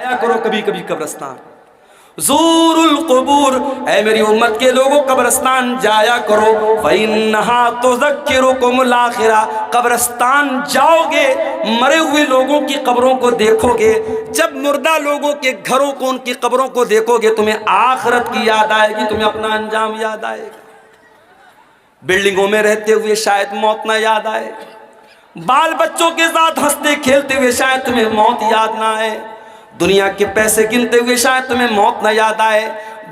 آیا کرو کبھی کبھی قبرستان، زور القبور، اے میری امت کے لوگوں قبرستان جایا کرو، فَإِنَّهَا تُذَكِّرُكُمُ الْآخِرَةَ، قبرستان جاؤ گے، مرے ہوئے لوگوں کی قبروں کو دیکھو گے، جب مردہ لوگوں کے گھروں کو، ان کی قبروں کو دیکھو گے، تمہیں آخرت کی یاد آئے گی، تمہیں اپنا انجام یاد آئے گا۔ بلڈنگوں میں رہتے ہوئے شاید موت نہ یاد آئے، بال بچوں کے ساتھ ہنستے کھیلتے ہوئے شاید تمہیں موت یاد نہ آئے، دنیا کے پیسے گنتے ہوئے شاید تمہیں موت نہ یاد آئے،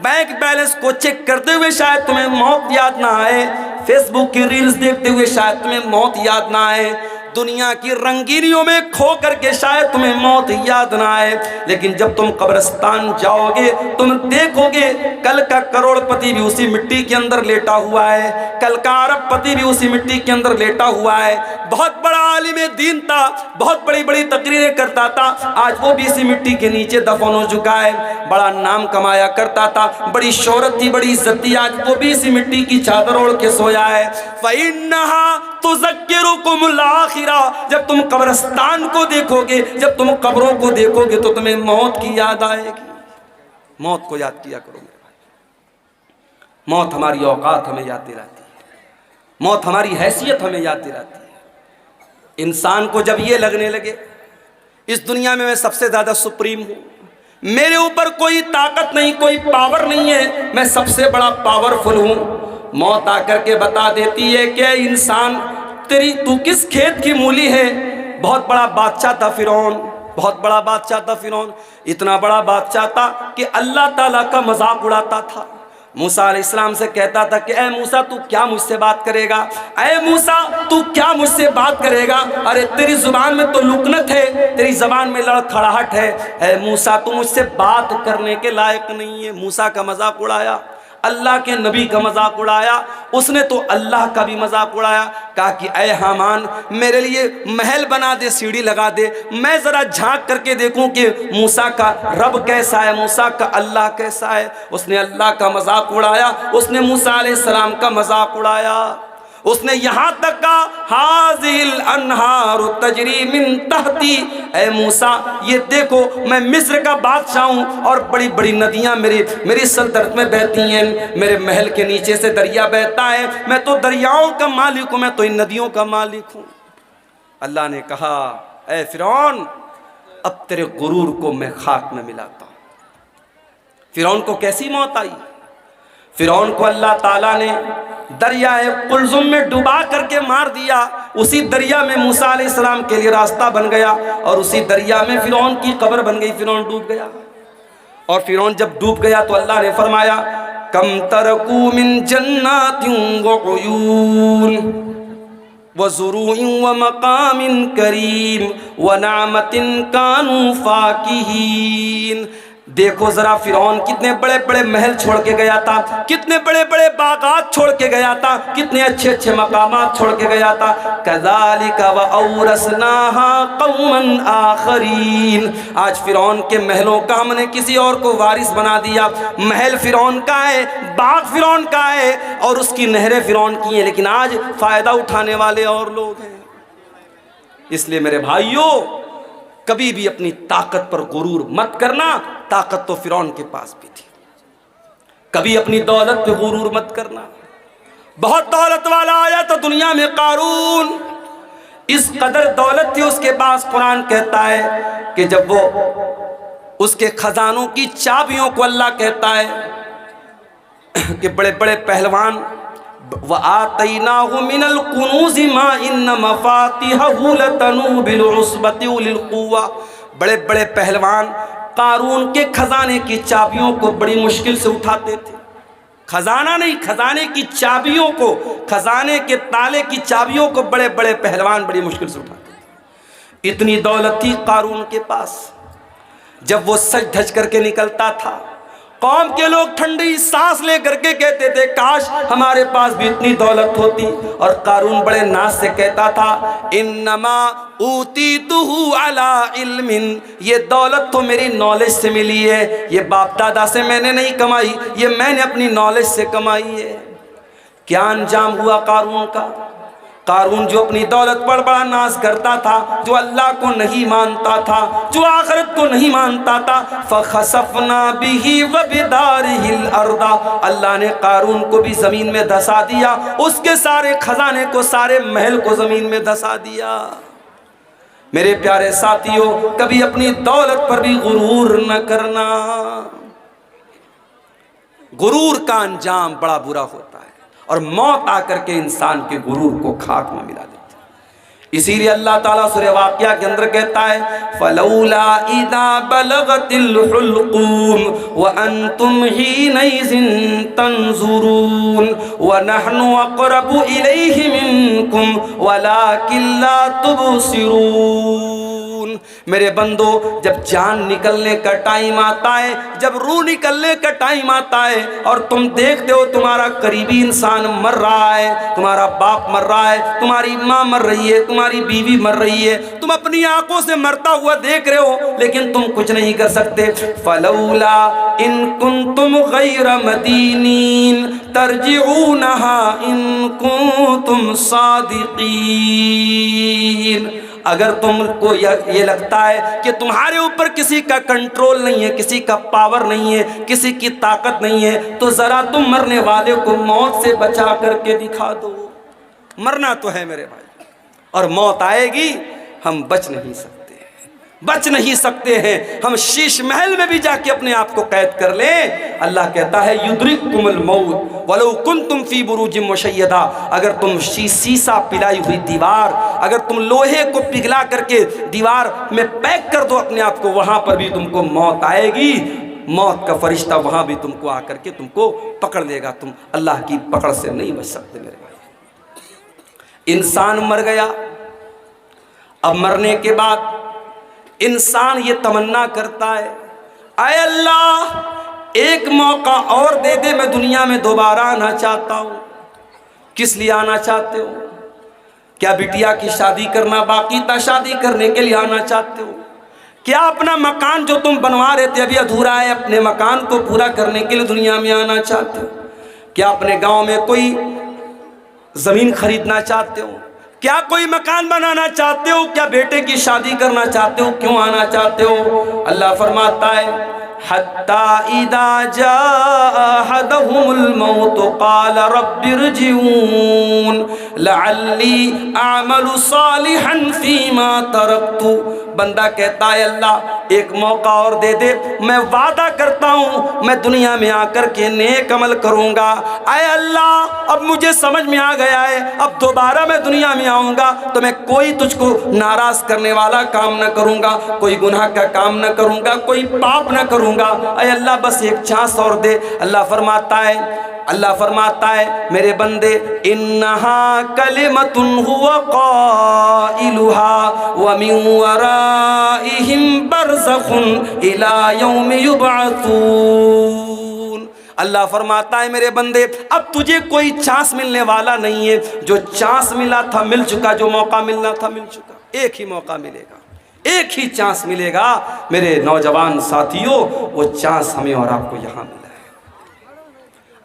بینک بیلنس کو چیک کرتے ہوئے شاید تمہیں موت یاد نہ آئے، فیس بک کی ریلز دیکھتے ہوئے شاید تمہیں موت یاد نہ آئے، دنیا کی رنگینیوں میں کھو کر کے شاید تمہیں موت یاد نہ آئے، لیکن جب تم قبرستان جاؤ گے تم دیکھو گے کل کا کروڑ پتی بھی اسی مٹی کے اندر لیٹا ہوا ہے، کل کا ارب پتی بھی اسی مٹی کے اندر لیٹا ہوا ہے، بہت بڑا عالم دین تھا، بہت بڑی بڑی تقریریں کرتا تھا، آج وہ بھی اسی مٹی کے نیچے دفن ہو چکا ہے، بڑا نام کمایا کرتا تھا، بڑی شہرت تھی، بڑی عزت تھی، آج وہ بھی اسی مٹی کی چادر اوڑھ کے سویا ہے۔ فَإِنَّهَا تُذَكِّرُكُمُ الْآخِرَةَ، جب تم قبرستان کو دیکھو گے، جب تم قبروں کو دیکھو گے تو تمہیں موت کی یاد آئے گی۔ موت کو یاد کیا کرو میرے بھائی، موت ہماری اوقات ہمیں یاد دلاتی ہے، موت ہماری حیثیت ہمیں یاد دلاتی ہے۔ انسان کو جب یہ لگنے لگے اس دنیا میں سب سے زیادہ سپریم ہوں، میرے اوپر کوئی طاقت نہیں، کوئی پاور نہیں ہے، میں سب سے بڑا پاورفل ہوں، موت آ کر کے بتا دیتی ہے کہ انسان تو کس کھیت کی مولی ہے۔ بہت بڑا بادشاہ تھا فرعون، بہت بڑا بادشاہ تھا فرعون، اتنا بڑا بادشاہ تھا کہ اللہ تعالیٰ کا مذاق اڑاتا تھا، موسیٰ علیہ السلام سے کہتا تھا کہ اے موسیٰ تو کیا مجھ سے بات کرے گا، اے موسیٰ تو کیا مجھ سے بات کرے گا، ارے تیری زبان میں تو لکنت ہے، تیری زبان میں لڑکھڑاہٹ ہے، اے موسیٰ تو مجھ سے بات کرنے کے لائق نہیں ہے۔ موسیٰ کا مذاق اڑایا، اللہ کے نبی کا مذاق اڑایا، اس نے تو اللہ کا بھی مذاق اڑایا، کہا کہ اے حامان میرے لیے محل بنا دے، سیڑھی لگا دے، میں ذرا جھانک کر کے دیکھوں کہ موسیٰ کا رب کیسا ہے، موسیٰ کا اللہ کیسا ہے۔ اس نے اللہ کا مذاق اڑایا، اس نے موسیٰ علیہ السلام کا مذاق اڑایا، اس نے یہاں تک کہا ہاذِهِ الْأَنْهَارُ تَجْرِي مِن تَحْتِي، اے موسیٰ یہ دیکھو میں مصر کا بادشاہ ہوں اور بڑی بڑی ندیاں میری سلطنت میں بہتی ہیں، میرے محل کے نیچے سے دریا بہتا ہے، میں تو دریاؤں کا مالک ہوں، میں تو ان ندیوں کا مالک ہوں۔ اللہ نے کہا اے فرعون اب تیرے غرور کو میں خاک میں ملاتا ہوں۔ فرعون کو کیسی موت آئی؟ فرعون کو اللہ تعالیٰ نے دریائے قلزم میں ڈبا کر کے مار دیا، اسی دریا میں موسیٰ علیہ السلام کے لیے راستہ بن گیا، اور اسی دریا میں فرعون کی قبر بن گئی، فرعون ڈوب گیا۔ اور فرعون جب ڈوب گیا تو اللہ نے فرمایا کم ترکو من جنات وعیون وزروع ومقام کریم ونعمت کانوا فاکہین۔ دیکھو ذرا فرعون کتنے بڑے بڑے محل چھوڑ کے گیا تھا، کتنے بڑے بڑے باغات چھوڑ کے گیا تھا، کتنے اچھے اچھے مقامات چھوڑ کے گیا تھا۔ کذالک وَأَوْرَثْنَاهَا قَوْمًا آخَرِينَ، آج فرعون کے محلوں کا ہم نے کسی اور کو وارث بنا دیا۔ محل فرعون کا ہے، باغ فرعون کا ہے، اور اس کی نہریں فرعون کی ہیں، لیکن آج فائدہ اٹھانے والے اور لوگ ہیں۔ اس لیے میرے بھائیوں کبھی بھی اپنی طاقت پر غرور مت کرنا، طاقت تو فرعون کے پاس بھی تھی۔ کبھی اپنی دولت پہ غرور مت کرنا۔ بہت دولت والا آیا تو دنیا میں قارون، اس قدر دولت تھی اس کے پاس، قرآن کہتا ہے کہ جب وہ اس کے خزانوں کی چابیوں کو اللہ کہتا ہے کہ بڑے بڑے پہلوان وَآتَيْنَاهُ مِنَ الْكُنُوزِ مَا إِنَّ مَفَاتِحَهُ لَتَنُوءُ بِالْعُصْبَةِ أُولِي الْقُوَّةِ، بڑے بڑے پہلوان قارون کے خزانے کی چابیوں کو بڑی مشکل سے اٹھاتے تھے، خزانہ نہیں، خزانے کی چابیوں کو، خزانے کے تالے کی چابیوں کو بڑے بڑے پہلوان بڑی مشکل سے اٹھاتے تھے۔ اتنی دولت تھی قارون کے پاس، جب وہ سج دھج کر کے نکلتا تھا قوم کے لوگ ٹھنڈی سانس لے کر کے کہتے تھے کاش ہمارے پاس بھی اتنی دولت ہوتی، اور قارون بڑے ناز سے کہتا تھا انما اوتیتہ علی علم، یہ دولت تو میری نالج سے ملی ہے، یہ باپ دادا سے میں نے نہیں کمائی، یہ میں نے اپنی نالج سے کمائی ہے۔ کیا انجام ہوا قارون کا؟ قارون جو اپنی دولت پر بڑا ناز کرتا تھا، جو اللہ کو نہیں مانتا تھا، جو آخرت کو نہیں مانتا تھا، فَخَسَفْنَا بِهِ وَبِدَارِهِ الْأَرْضَ، اللہ نے قارون کو بھی زمین میں دھسا دیا، اس کے سارے خزانے کو، سارے محل کو زمین میں دھسا دیا۔ میرے پیارے ساتھیوں، کبھی اپنی دولت پر بھی غرور نہ کرنا، غرور کا انجام بڑا برا ہوتا ہے، اور موت آ کر کے انسان کے غرور کو خاک میں ملا دیتی ہے۔ اسی لیے اللہ تعالیٰ سورہ واقعہ کے اندر کہتا ہے فَلَوْلَا إِذَا بَلَغَتِ الْحُلْقُومَ وَأَنْتُمْ حِينَئِذٍ تَنْظُرُونَ وَنَحْنُ أَقْرَبُ إِلَيْهِ مِنْكُمْ وَلَكِنْ لَا تُبْصِرُونَ۔ میرے بندو، جب جان نکلنے کا ٹائم آتا ہے، جب روح نکلنے کا ٹائم آتا ہے، اور تم دیکھتے ہو تمہارا قریبی انسان مر رہا ہے، تمہارا باپ مر رہا ہے، تمہاری ماں مر رہی ہے، تمہاری بیوی مر رہی ہے، تم اپنی آنکھوں سے مرتا ہوا دیکھ رہے ہو، لیکن تم کچھ نہیں کر سکتے۔ فَلَوْلَا إِن كُنتُمْ غَيْرَ مَدِينِينَ تَرْجِعُونَهَا إِن كُنتُمْ صَادِقِينَ، اگر تم کو یہ لگتا ہے کہ تمہارے اوپر کسی کا کنٹرول نہیں ہے، کسی کا پاور نہیں ہے، کسی کی طاقت نہیں ہے، تو ذرا تم مرنے والے کو موت سے بچا کر کے دکھا دو۔ مرنا تو ہے میرے بھائی، اور موت آئے گی، ہم بچ نہیں سکتے، بچ نہیں سکتے ہیں۔ ہم شیش محل میں بھی جا کے اپنے آپ کو قید کر لیں، اللہ کہتا ہے یدرککم الموت ولو کنتم فی بروج مشیدہ، اگر تم سیسا پلائی ہوئی دیوار، اگر تم لوہے کو پگھلا کر کے دیوار میں پیک کر دو اپنے آپ کو، وہاں پر بھی تم کو موت آئے گی، موت کا فرشتہ وہاں بھی تم کو آ کر کے تم کو پکڑ لے گا، تم اللہ کی پکڑ سے نہیں بچ سکتے میرے بھائی۔ انسان مر گیا، اب مرنے کے بعد انسان یہ تمنا کرتا ہے اے اللہ ایک موقع اور دے دے، میں دنیا میں دوبارہ آنا چاہتا ہوں۔ کس لیے آنا چاہتے ہو؟ کیا بٹیا کی شادی کرنا باقی تھا، شادی کرنے کے لیے آنا چاہتے ہو؟ کیا اپنا مکان جو تم بنوا رہے تھے ابھی ادھورا ہے، اپنے مکان کو پورا کرنے کے لیے دنیا میں آنا چاہتے ہو؟ کیا اپنے گاؤں میں کوئی زمین خریدنا چاہتے ہو؟ کیا کوئی مکان بنانا چاہتے ہو؟ کیا بیٹے کی شادی کرنا چاہتے ہو؟ کیوں آنا چاہتے ہو؟ اللہ فرماتا ہے حَتَّى إِذَا جَاءَ أَحَدَهُمُ الْمَوْتُ قَالَ رَبِّ ارْجِعُونِ لَعَلِّي أَعْمَلُ صَالِحًا فِي مَا تَرَكْتُ، بندہ کہتا ہے اللہ ایک موقع اور دے دے، میں وعدہ کرتا ہوں میں دنیا میں آ کر کے نیک عمل کروں گا۔ اے اللہ اب مجھے سمجھ میں آ گیا ہے، اب دوبارہ میں دنیا میں آؤں گا تو میں کوئی تجھ کو ناراض کرنے والا کام نہ کروں گا، کوئی گناہ کا کام نہ کروں گا، کوئی پاپ نہ کروں گا، اے اللہ بس ایک چانس اور دے۔ اللہ فرماتا ہے میرے بندے انہا کلمۃ هو قائلها ومن ورائہم برزخ الی یوم یبعثون۔ اللہ فرماتا ہے میرے بندے اب تجھے کوئی چانس ملنے والا نہیں ہے، جو چانس ملا تھا مل چکا، جو موقع ملنا تھا مل چکا، ایک ہی موقع ملے گا، ایک ہی چانس ملے گا۔ میرے نوجوان ساتھیوں وہ چانس ہمیں اور آپ کو یہاں ملا ہے۔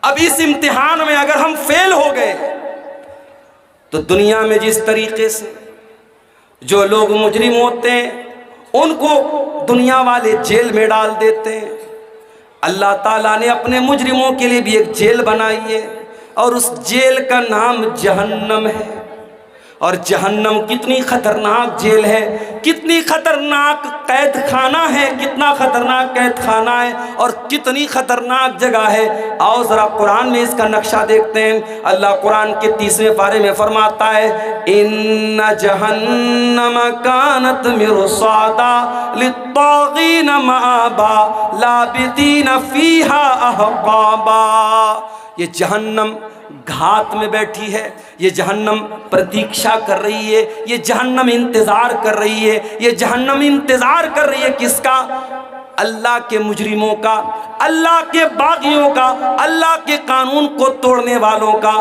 اب اس امتحان میں اگر ہم فیل ہو گئے تو دنیا میں جس طریقے سے جو لوگ مجرم ہوتے ہیں ان کو دنیا والے جیل میں ڈال دیتے ہیں، اللہ تعالیٰ نے اپنے مجرموں کے لیے بھی ایک جیل بنائی ہے، اور اس جیل کا نام جہنم ہے۔ اور جہنم کتنی خطرناک جیل ہے، کتنی خطرناک قید خانہ ہے، کتنا خطرناک قید خانہ ہے، اور کتنی خطرناک جگہ ہے۔ آؤ ذرا قرآن میں اس کا نقشہ دیکھتے ہیں۔ اللہ قرآن کے 30ویں پارے میں فرماتا ہے ان جہنم کانت مرصادا للطاغین مآبا لابثین فیہا احقابا۔ یہ جہنم گھات میں بیٹھی ہے، یہ جہنم پرتیکشا کر رہی ہے، یہ جہنم انتظار کر رہی ہے، یہ جہنم انتظار کر رہی ہے کس کا؟ اللہ کے مجرموں کا، اللہ کے باغیوں کا، اللہ کے قانون کو توڑنے والوں کا،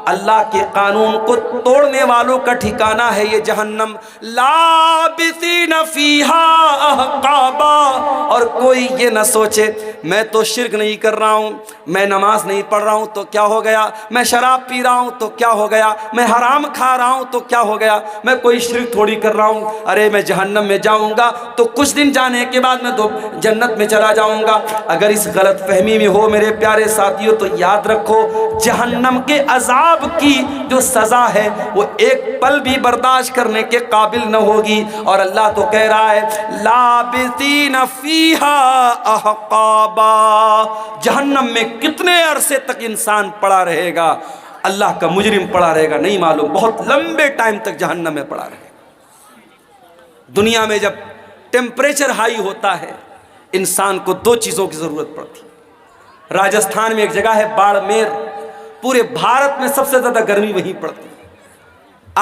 اللہ کے قانون کو توڑنے والوں کا ٹھکانہ ہے یہ جہنم۔ لابثین فیہا احقابا، اور کوئی یہ نہ سوچے میں تو شرک نہیں کر رہا ہوں، میں نماز نہیں پڑھ رہا ہوں تو کیا ہو گیا، میں شراب پی رہا ہوں تو کیا ہو گیا، میں حرام کھا رہا ہوں تو کیا ہو گیا، میں کوئی شرک تھوڑی کر رہا ہوں، ارے میں جہنم میں جاؤں گا تو کچھ دن جانے کے بعد میں تو جنت میں چلا جاؤں گا۔ اگر اس غلط فہمی میں ہو میرے پیارے ساتھیوں تو یاد رکھو جہنم کے عذاب کی جو سزا ہے وہ ایک پل بھی برداشت کرنے کے قابل نہ ہوگی، اور اللہ تو کہہ رہا ہے لابثین فیہا احقابا، جہنم میں کتنے عرصے تک انسان پڑا رہے گا، اللہ کا مجرم پڑا رہے گا نہیں معلوم، بہت لمبے ٹائم تک جہنم میں پڑا رہے گا۔ دنیا میں جب ٹیمپریچر ہائی ہوتا ہے انسان کو دو چیزوں کی ضرورت پڑتی ہے۔ راجستھان میں ایک جگہ ہے باڑمیر، پورے بھارت میں سب سے زیادہ گرمی وہیں پڑتی ہے،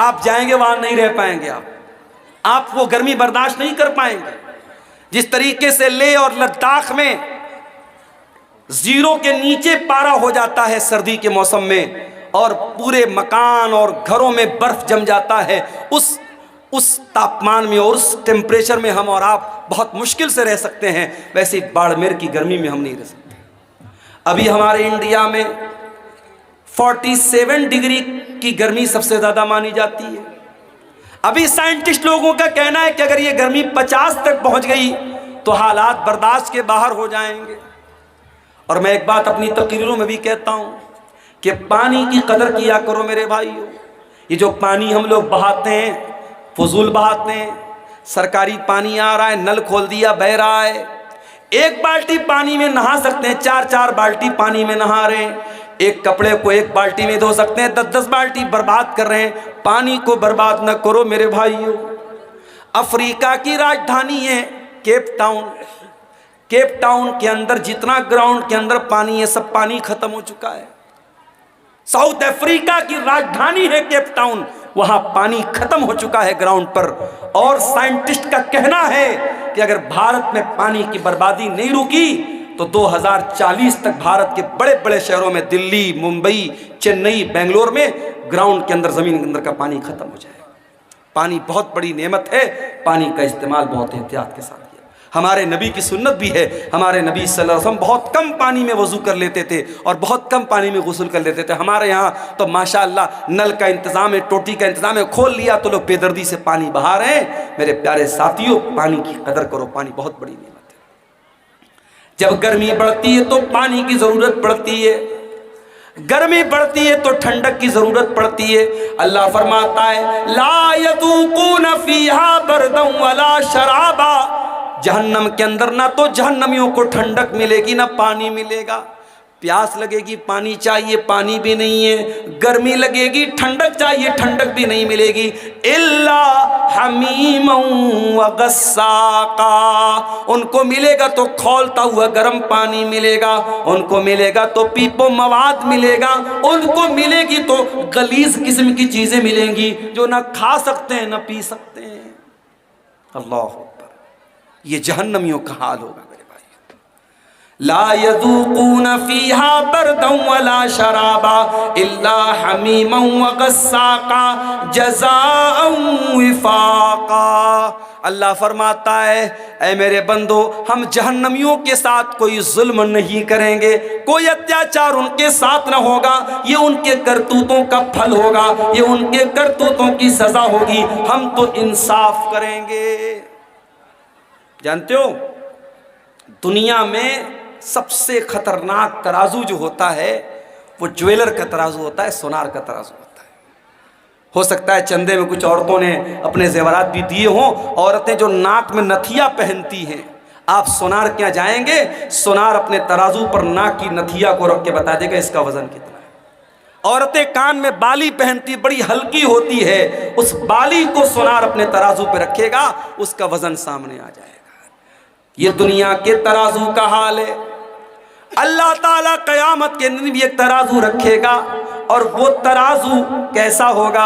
آپ جائیں گے وہاں نہیں رہ پائیں گے، آپ وہ گرمی برداشت نہیں کر پائیں گے۔ جس طریقے سے لے اور لداخ میں زیرو کے نیچے پارا ہو جاتا ہے سردی کے موسم میں، اور پورے مکان اور گھروں میں برف جم جاتا ہے، اس تاپمان میں اور اس ٹیمپریچر میں ہم اور آپ بہت مشکل سے رہ سکتے ہیں، ویسے باڑمیر کی گرمی میں ہم نہیں رہ سکتے۔ ابھی ہمارے انڈیا میں 47 ڈگری کی گرمی سب سے زیادہ مانی جاتی ہے۔ ابھی سائنٹسٹ لوگوں کا کہنا ہے کہ اگر یہ گرمی 50 تک پہنچ گئی تو حالات برداشت کے باہر ہو جائیں گے۔ اور میں ایک بات اپنی تقریروں میں بھی کہتا ہوں کہ پانی کی قدر کیا کرو میرے بھائیو۔ یہ جو پانی ہم لوگ بہاتے ہیں فضول بہاتے ہیں، سرکاری پانی آ رہا ہے، نل کھول دیا بہہ رہا ہے، ایک بالٹی پانی میں نہا سکتے ہیں، 4 بالٹی پانی میں نہا رہے ہیں، ایک کپڑے کو ایک بالٹی میں دھو سکتے ہیں، 10 بالٹی برباد کر رہے ہیں۔ پانی کو برباد نہ کرو میرے بھائیو۔ افریقہ کی راجدھانی ہے کیپ ٹاؤن، کیپ ٹاؤن کے اندر جتنا گراؤنڈ کے اندر پانی ہے سب پانی ختم ہو چکا ہے۔ ساؤتھ افریقہ کی راجدھانی ہے کیپ ٹاؤن، وہاں پانی ختم ہو چکا ہے گراؤنڈ پر، اور سائنٹسٹ کا کہنا ہے کہ اگر بھارت میں پانی کی بربادی نہیں رکی تو 2040 تک بھارت کے بڑے بڑے شہروں میں دلی، ممبئی، چنئی، بنگلور میں گراؤنڈ کے اندر زمین کے اندر کا پانی ختم ہو جائے گا۔ پانی بہت بڑی نعمت ہے، پانی کا استعمال بہت احتیاط کے ساتھ کیا۔ ہمارے نبی کی سنت بھی ہے، ہمارے نبی صلی اللہ علیہ وسلم بہت کم پانی میں وضو کر لیتے تھے اور بہت کم پانی میں غسل کر لیتے تھے۔ ہمارے یہاں تو ماشاءاللہ نل کا انتظام ہے، ٹوٹی کا انتظام ہے، کھول لیا تو لوگ بے دردی سے پانی بہا رہے ہیں۔ میرے پیارے ساتھیوں پانی کی قدر کرو، پانی بہت بڑی نعمت ہے۔ جب گرمی بڑھتی ہے تو پانی کی ضرورت پڑتی ہے، گرمی بڑھتی ہے تو ٹھنڈک کی ضرورت پڑتی ہے۔ اللہ فرماتا ہے لا یذوقون فیہا بردا ولا شرابا، جہنم کے اندر نہ تو جہنمیوں کو ٹھنڈک ملے گی نہ پانی ملے گا۔ پیاس لگے گی پانی چاہیے، پانی بھی نہیں ہے، گرمی لگے گی ٹھنڈک چاہیے، ٹھنڈک بھی نہیں ملے گی۔ الا حمیما وغساقا، ان کو ملے گا تو کھولتا ہوا گرم پانی ملے گا، ان کو ملے گا تو پیپو مواد ملے گا، ان کو ملے گی تو غلیظ قسم کی چیزیں ملیں گی جو نہ کھا سکتے ہیں نہ پی سکتے ہیں۔ اللہ اکبر، یہ جہنمیوں کا حال ہوگا میرے بھائی۔ لا یذوقون فیہا بردا ولا شرابا الا حمیما وغساقا جزاء وفاقا۔ اللہ فرماتا ہے اے میرے بندو، ہم جہنمیوں کے ساتھ کوئی ظلم نہیں کریں گے، کوئی اتیاچار ان کے ساتھ نہ ہوگا، یہ ان کے کرتوتوں کا پھل ہوگا، یہ ان کے کرتوتوں کی سزا ہوگی، ہم تو انصاف کریں گے۔ جانتے ہو دنیا میں سب سے خطرناک ترازو جو ہوتا ہے وہ جویلر کا ترازو ہوتا ہے، سونار کا ترازو ہوتا ہے۔ ہو سکتا ہے چندے میں کچھ عورتوں نے اپنے زیورات بھی دیے ہوں، عورتیں جو ناک میں نتھیا پہنتی ہیں، آپ سونار کیا جائیں گے، سونار اپنے ترازو پر ناک کی نتھیا کو رکھ کے بتا دے گا اس کا وزن کتنا ہے۔ عورتیں کان میں بالی پہنتی، بڑی ہلکی ہوتی ہے، اس بالی کو سونار اپنے ترازو پہ رکھے گا، اس کا وزن سامنے آ جائے گا۔ یہ دنیا کے ترازو کا حال ہے۔ اللہ تعالیٰ قیامت کے دن بھی ایک ترازو رکھے گا، اور وہ ترازو کیسا ہوگا؟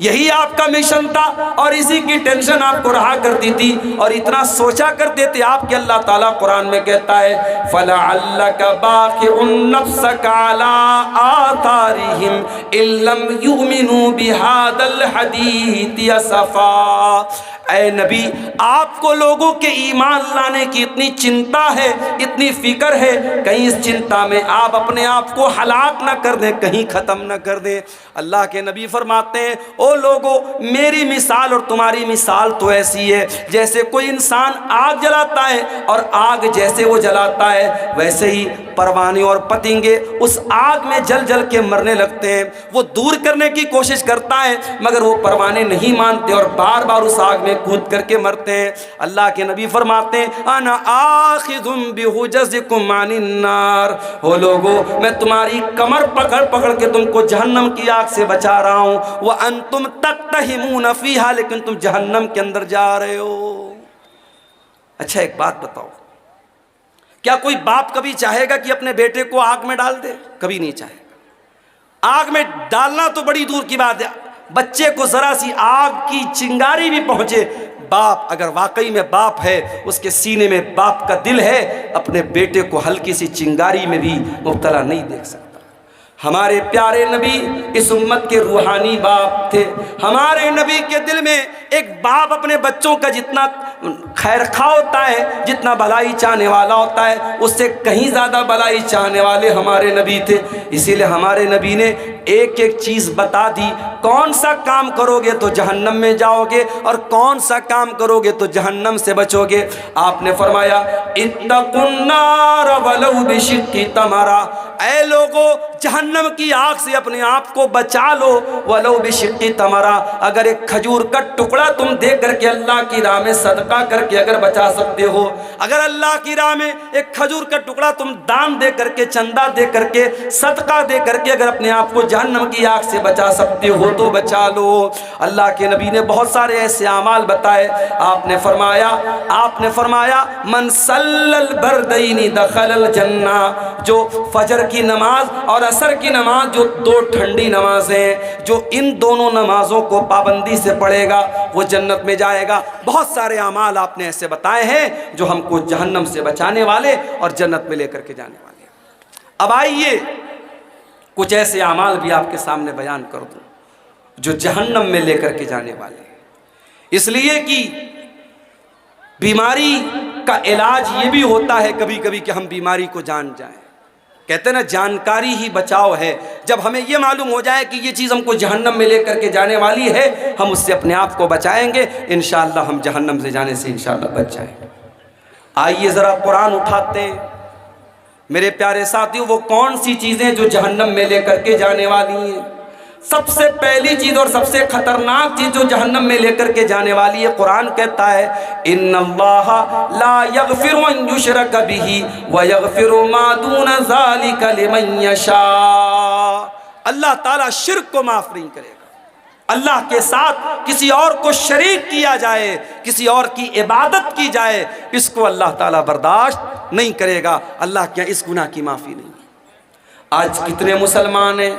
یہی آپ کا مشن تھا اور اسی کی ٹینشن آپ کو رہا کرتی تھی اور اتنا سوچا کرتے تھے آپ کہ اللہ تعالیٰ قرآن میں کہتا ہے فَلَعَلَّكَ بَاخِعٌ نَفْسَكَ عَلَىٰ آثَارِهِمْ إِن لَّمْ يُؤْمِنُوا بِهَٰذَا الْحَدِيثِ أَسَفًا۔ اے نبی، آپ کو لوگوں کے ایمان لانے کی اتنی چنتا ہے، اتنی فکر ہے، کہیں اس چنتا میں آپ اپنے آپ کو ہلاک نہ کر دیں، کہیں ختم نہ کر دیں۔ اللہ کے نبی فرماتے ہیں او لوگوں، میری مثال اور تمہاری مثال تو ایسی ہے جیسے کوئی انسان آگ جلاتا ہے اور آگ جیسے وہ جلاتا ہے ویسے ہی پروانے اور پتنگے اس آگ میں جل جل کے مرنے لگتے ہیں۔ وہ دور کرنے کی کوشش کرتا ہے مگر وہ پروانے نہیں مانتے اور بار بار اس آگ میں کود کر کے مرتے ہیں۔ اللہ کے نبی فرماتے ہیں انا آخذ بحجزکم عن النار، او لوگو میں تمہاری کمر پکڑ پکڑ کے تم کو جہنم کی آگ سے بچا رہا ہوں، وانتم تقتحمون فیہا، لیکن تم جہنم کے اندر جا رہے ہو۔ اچھا ایک بات بتاؤ، کیا کوئی باپ کبھی چاہے گا کہ اپنے بیٹے کو آگ میں ڈال دے؟ کبھی نہیں چاہے گا۔ آگ میں ڈالنا تو بڑی دور کی بات ہے، بچے کو ذرا سی آگ کی چنگاری بھی پہنچے، باپ اگر واقعی میں باپ ہے، اس کے سینے میں باپ کا دل ہے، اپنے بیٹے کو ہلکی سی چنگاری میں بھی مبتلا نہیں دیکھ سکتا۔ ہمارے پیارے نبی اس امت کے روحانی باپ تھے۔ ہمارے نبی کے دل میں ایک باپ اپنے بچوں کا جتنا خیر خواہ ہوتا ہے، جتنا بھلائی چاہنے والا ہوتا ہے، اس سے کہیں زیادہ بھلائی چاہنے والے ہمارے نبی تھے۔ اسی لیے ہمارے نبی نے ایک ایک چیز بتا دی، کون سا کام کرو گے تو جہنم میں جاؤ گے اور کون سا کام کرو گے تو جہنم سے بچو گے۔ آپ نے فرمایا اتقوا النار ولو بشق تمرہ، اے لوگو جہنم کی آگ سے اپنے آپ کو بچا لو، ولو بشق تمرہ، اگر ایک کھجور کا ٹکڑا تم دے کر کے اللہ کی راہ میں صدقہ کر کے اگر بچا سکتے ہو، اگر اللہ کی راہ میں ایک کھجور کا ٹکڑا تم دان دے کر کے، چندہ دے کر کے، صدقہ دے کر کے اگر اپنے آپ کو جہنم کی آگ سے بچا سکتے ہو تو بچا لو۔ اللہ کے نبی نے بہت سارے ایسے اعمال بتائے۔ آپ نے فرمایا من صلی البردین دخل الجنہ، جو فجر کی نماز اور عصر کی نماز، جو دو ٹھنڈی نمازیں، جو ان دونوں نمازوں کو پابندی سے پڑھے گا وہ جنت میں جائے گا۔ بہت سارے اعمال آپ نے ایسے بتائے ہیں جو ہم کو جہنم سے بچانے والے اور جنت میں لے کر کے جانے والے۔ اب آئیے کچھ ایسے اعمال بھی آپ کے سامنے بیان کر دوں جو جہنم میں لے کر کے جانے والے ہیں۔ اس لیے کہ بیماری کا علاج یہ بھی ہوتا ہے کبھی کبھی کہ ہم بیماری کو جان جائیں۔ کہتے ہیں نا جانکاری ہی بچاؤ ہے۔ جب ہمیں یہ معلوم ہو جائے کہ یہ چیز ہم کو جہنم میں لے کر کے جانے والی ہے، ہم اس سے اپنے آپ کو بچائیں گے، انشاءاللہ ہم جہنم سے جانے سے انشاءاللہ بچ جائیں گے۔ آئیے ذرا قرآن اٹھاتے ہیں میرے پیارے ساتھیوں، وہ کون سی چیزیں جو جہنم میں لے کر کے جانے والی ہیں۔ سب سے پہلی چیز اور سب سے خطرناک چیز جو جہنم میں لے کر کے جانے والی ہے، قرآن کہتا ہے ان اللہ لا یغفر ان یشرک بہ ویغفر ما دون ذلک لمن یشاء۔ اللہ تعالیٰ شرک کو معاف نہیں کرے گا۔ اللہ کے ساتھ کسی اور کو شریک کیا جائے، کسی اور کی عبادت کی جائے، اس کو اللہ تعالیٰ برداشت نہیں کرے گا۔ اللہ کے اس گناہ کی معافی نہیں۔ آج کتنے مسلمان ہیں،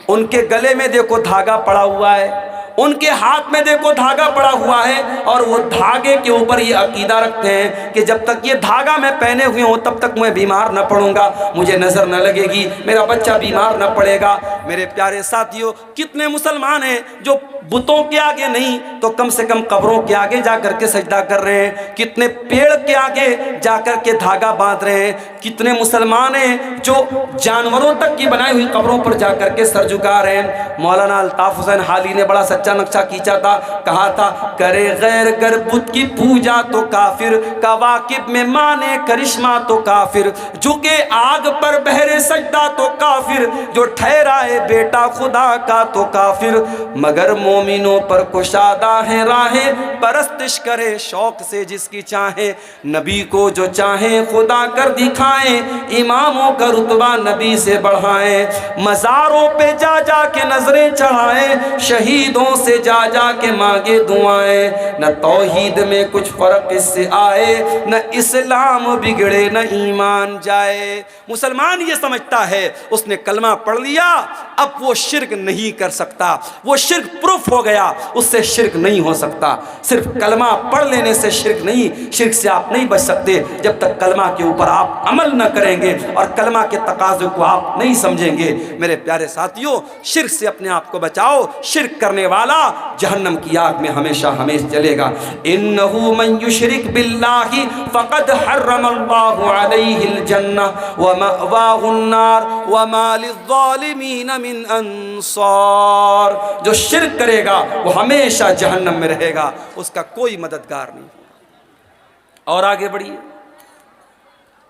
ان کے گلے میں دیکھو دھاگا پڑا ہوا ہے، ان کے ہاتھ میں دیکھو دھاگا پڑا ہوا ہے، اور وہ دھاگے کے اوپر یہ عقیدہ رکھتے ہیں کہ جب تک یہ دھاگا میں پہنے ہوئے ہوں تب تک میں بیمار نہ پڑوں گا، مجھے نظر نہ لگے گی، میرا بچہ بیمار نہ پڑے گا۔ میرے پیارے ساتھیوں، کتنے مسلمان ہیں جو بتوں کے آگے نہیں تو کم سے کم قبروں کے آگے جا کر کے سجدہ کر رہے ہیں، کتنے پیڑ کے آگے جا کر کے دھاگا باندھ رہے ہیں، کتنے مسلمان ہیں جو جانوروں تک کی بنائی ہوئی قبروں پر جا کر کے سر جھکا رہے ہیں۔ مولانا الطاف حسین حالی نے بڑا سچا نقشہ کھینچا تھا، کہا تھا کرے غیر گر بت کی پوجا تو کافر، کواکب میں مانے کرشمہ تو کافر، جھکے آگ پر بہرے سجدہ تو کافر، جو ٹھہرائے بیٹا خدا کا تو کافر، مگر مومنوں پر کشادہ ہیں راہیں، پرستش کرے شوق سے جس کی چاہے، نبی کو جو چاہیں خدا کر دکھائیں، اماموں کا رتبہ نبی سے بڑھائیں، مزاروں پہ جا جا کے نظریں چڑھائیں، شہیدوں سے جا جا کے مانگے دعائیں، نہ توحید میں کچھ فرق اس سے آئے، نہ اسلام بگڑے نہ ایمان جائے۔ مسلمان یہ سمجھتا ہے اس نے کلمہ پڑھ لیا، اب وہ شرک نہیں کر سکتا، وہ شرک پروف ہو گیا، اس سے شرک نہیں ہو سکتا۔ صرف کلمہ پڑھ لینے سے شرک نہیں، شرک سے آپ نہیں بچ سکتے جب تک کلمہ کے اوپر آپ عمل نہ کریں گے اور کلمہ کے تقاضے کو آپ نہیں سمجھیں گے۔ میرے پیارے ساتھیوں، شرک سے اپنے آپ کو بچاؤ، شرک کرنے والا جہنم کی آگ میں ہمیشہ ہمیشہ جلے گا۔ انہ من یشرک باللہ فقد حرم اللہ علیہ الجنہ ومأواہ النار وما للظالمین من انصار۔ جو شرک کرے گا وہ ہمیشہ جہنم میں رہے گا، اس کا کوئی مددگار نہیں۔ اور آگے بڑھیے،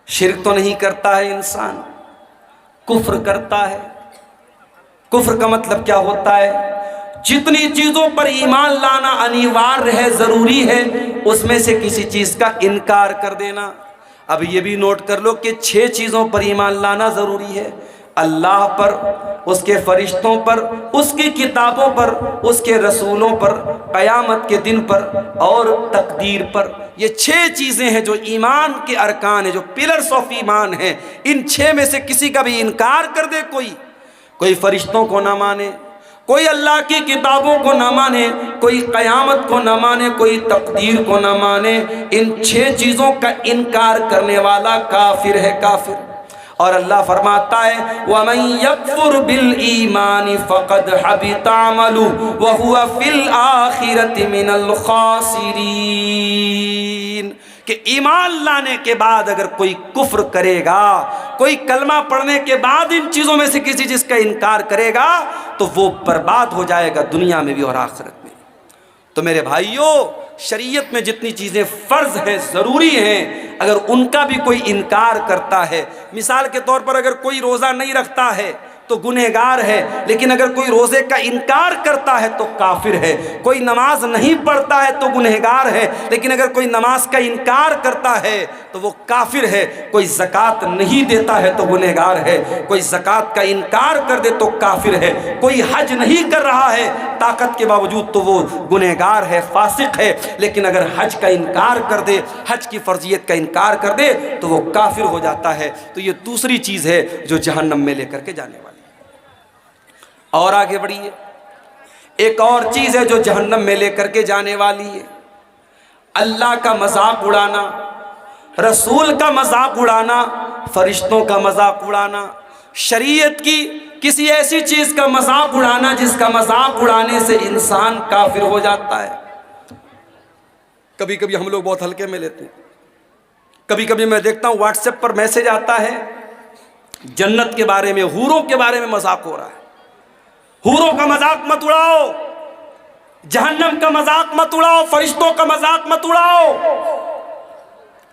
شرک تو نہیں کرتا ہے انسان، کفر کرتا ہے۔ کفر کا مطلب کیا ہوتا ہے؟ جتنی چیزوں پر ایمان لانا انیوار ہے، ضروری ہے، اس میں سے کسی چیز کا انکار کر دینا۔ اب یہ بھی نوٹ کر لو کہ 6 چیزوں پر ایمان لانا ضروری ہے: اللہ پر، اس کے فرشتوں پر، اس کی کتابوں پر، اس کے رسولوں پر، قیامت کے دن پر اور تقدیر پر۔ یہ 6 چیزیں ہیں جو ایمان کے ارکان ہیں، جو پلرز آف ایمان ہیں۔ ان 6 میں سے کسی کا بھی انکار کر دے، کوئی فرشتوں کو نہ مانے، کوئی اللہ کی کتابوں کو نہ مانے، کوئی قیامت کو نہ مانے، کوئی تقدیر کو نہ مانے، ان 6 چیزوں کا انکار کرنے والا کافر ہے، کافر۔ اور اللہ فرماتا ہے وَمَن يَكْفُرْ بِالْإِيمَانِ فَقَدْ حَبِطَ عَمَلُهُ وَهُوَ فِي الْآخِرَةِ مِنَ الْخَاسِرِينَ، کہ ایمان لانے کے بعد اگر کوئی کفر کرے گا، کوئی کلمہ پڑھنے کے بعد ان چیزوں میں سے کسی چیز کا انکار کرے گا تو وہ برباد ہو جائے گا، دنیا میں بھی اور آخرت میں۔ تو میرے بھائیوں، شریعت میں جتنی چیزیں فرض ہیں، ضروری ہیں، اگر ان کا بھی کوئی انکار کرتا ہے، مثال کے طور پر اگر کوئی روزہ نہیں رکھتا ہے تو گنہگار ہے، لیکن اگر کوئی روزے کا انکار کرتا ہے تو کافر ہے۔ کوئی نماز نہیں پڑھتا ہے تو گنہگار ہے، لیکن اگر کوئی نماز کا انکار کرتا ہے تو وہ کافر ہے۔ کوئی زکوٰۃ نہیں دیتا ہے تو گنہگار ہے، کوئی زکوٰۃ کا انکار کر دے تو کافر ہے۔ کوئی حج نہیں کر رہا ہے طاقت کے باوجود تو وہ گنہگار ہے، فاسق ہے، لیکن اگر حج کا انکار کر دے، حج کی فرضیت کا انکار کر دے تو وہ کافر ہو جاتا ہے۔ تو یہ دوسری چیز ہے جو جہنم میں لے کر کے جانے والی۔ اور آگے بڑھیے، ایک اور چیز ہے جو جہنم میں لے کر کے جانے والی ہے: اللہ کا مذاق اڑانا، رسول کا مذاق اڑانا، فرشتوں کا مذاق اڑانا، شریعت کی کسی ایسی چیز کا مذاق اڑانا جس کا مذاق اڑانے سے انسان کافر ہو جاتا ہے۔ کبھی کبھی ہم لوگ بہت ہلکے میں لیتے ہیں۔ کبھی کبھی میں دیکھتا ہوں واٹس ایپ پر میسج آتا ہے، جنت کے بارے میں، حوروں کے بارے میں مذاق ہو رہا ہے۔ حوروں کا مذاق مت اڑاؤ، جہنم کا مذاق مت اڑاؤ، فرشتوں کا مذاق مت اڑاؤ۔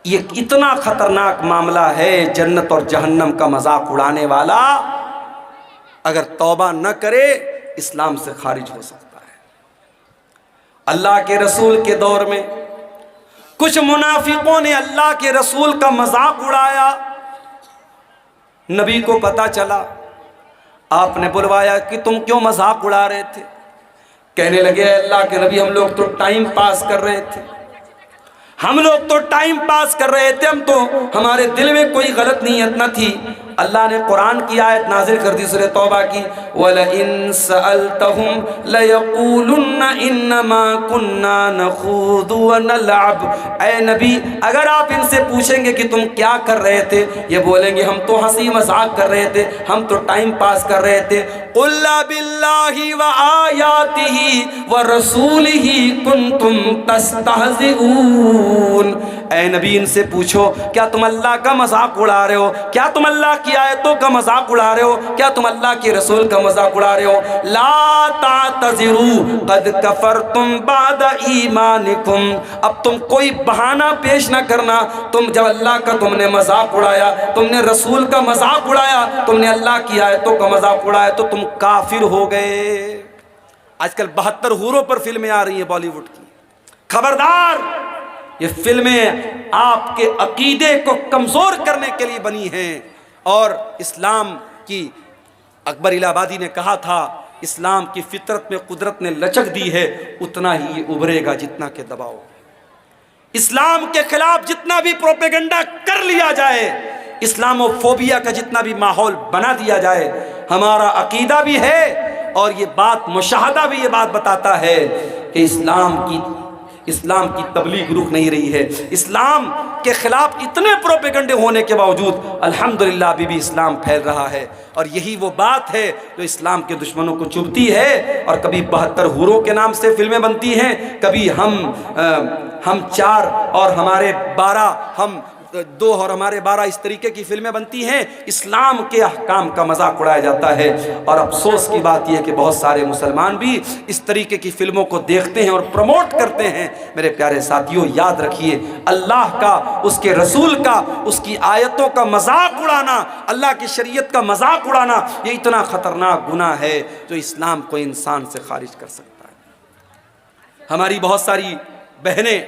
یہ اتنا خطرناک معاملہ ہے، جنت اور جہنم کا مذاق اڑانے والا اگر توبہ نہ کرے اسلام سے خارج ہو سکتا ہے۔ اللہ کے رسول کے دور میں کچھ منافقوں نے اللہ کے رسول کا مذاق اڑایا، نبی کو پتہ چلا، آپ نے بلوایا کہ تم کیوں مذاق اڑا رہے تھے؟ کہنے لگے اللہ کے نبی ہم لوگ تو ٹائم پاس کر رہے تھے، ہم لوگ تو ٹائم پاس کر رہے تھے، ہم تو ہمارے دل میں کوئی غلط نیت نہ تھی۔ اللہ نے قرآن کی آیت نازل کر دی، سورہ توبہ کی، وَلَئِن سَأَلْتَهُمْ لَيَقُولُنَّ إِنَّمَا كُنَّا نَخُوضُ وَنَلْعَبُ۔ اے نبی اگر آپ ان سے پوچھیں گے کہ تم کیا کر رہے تھے، یہ بولیں گے ہم تو ہنسی مذاق کر رہے تھے، ہم تو ٹائم پاس کر رہے تھے۔ قُلْ بِاللَّهِ وَآيَاتِهِ وَرَسُولِهِ كُنْتُمْ تَسْتَهْزِئُونَ۔ اے نبی ان سے پوچھو کیا تم اللہ کا مذاق اڑا رہے ہو؟ کیا تم اللہ کی آیتوں کا مذاق اڑا رہے ہو؟ کیا تم اللہ کے رسول کا مذاق اڑا رہے ہو؟ لا تعتذروا قد کفرتم بعد ایمانکم۔ اب تم کوئی بہانہ پیش نہ کرنا، تم جب اللہ کا تم نے مذاق اڑایا، تم نے رسول کا مذاق اڑایا، تم نے اللہ کی آیتوں کا مذاق اڑایا تو تم کافر ہو گئے۔ آج کل 72 حوروں پر فلمیں آ رہی ہیں بالی ووڈ کی، خبردار، یہ فلمیں آپ کے عقیدے کو کمزور کرنے کے لیے بنی ہیں۔ اور اسلام کی اکبر الہ آبادی نے کہا تھا اسلام کی فطرت میں قدرت نے لچک دی ہے، اتنا ہی یہ ابھرے گا جتنا کہ دباؤ۔ اسلام کے خلاف جتنا بھی پروپیگنڈا کر لیا جائے، اسلاموفوبیا کا جتنا بھی ماحول بنا دیا جائے، ہمارا عقیدہ بھی ہے اور یہ بات مشاہدہ بھی یہ بات بتاتا ہے کہ اسلام کی تبلیغ رک نہیں رہی ہے۔ اسلام کے خلاف اتنے پروپیگنڈے ہونے کے باوجود الحمدللہ ابھی بھی اسلام پھیل رہا ہے، اور یہی وہ بات ہے جو اسلام کے دشمنوں کو چبھتی ہے۔ اور کبھی 72 حوروں کے نام سے فلمیں بنتی ہیں، کبھی ہم 4 اور ہمارے 12، ہم 2 اور ہمارے 12، اس طریقے کی فلمیں بنتی ہیں، اسلام کے احکام کا مذاق اڑایا جاتا ہے۔ اور افسوس کی بات یہ ہے کہ بہت سارے مسلمان بھی اس طریقے کی فلموں کو دیکھتے ہیں اور پروموٹ کرتے ہیں۔ میرے پیارے ساتھیوں، یاد رکھیے، اللہ کا، اس کے رسول کا، اس کی آیتوں کا مذاق اڑانا، اللہ کی شریعت کا مذاق اڑانا، یہ اتنا خطرناک گناہ ہے جو اسلام کو انسان سے خارج کر سکتا ہے۔ ہماری بہت ساری بہنیں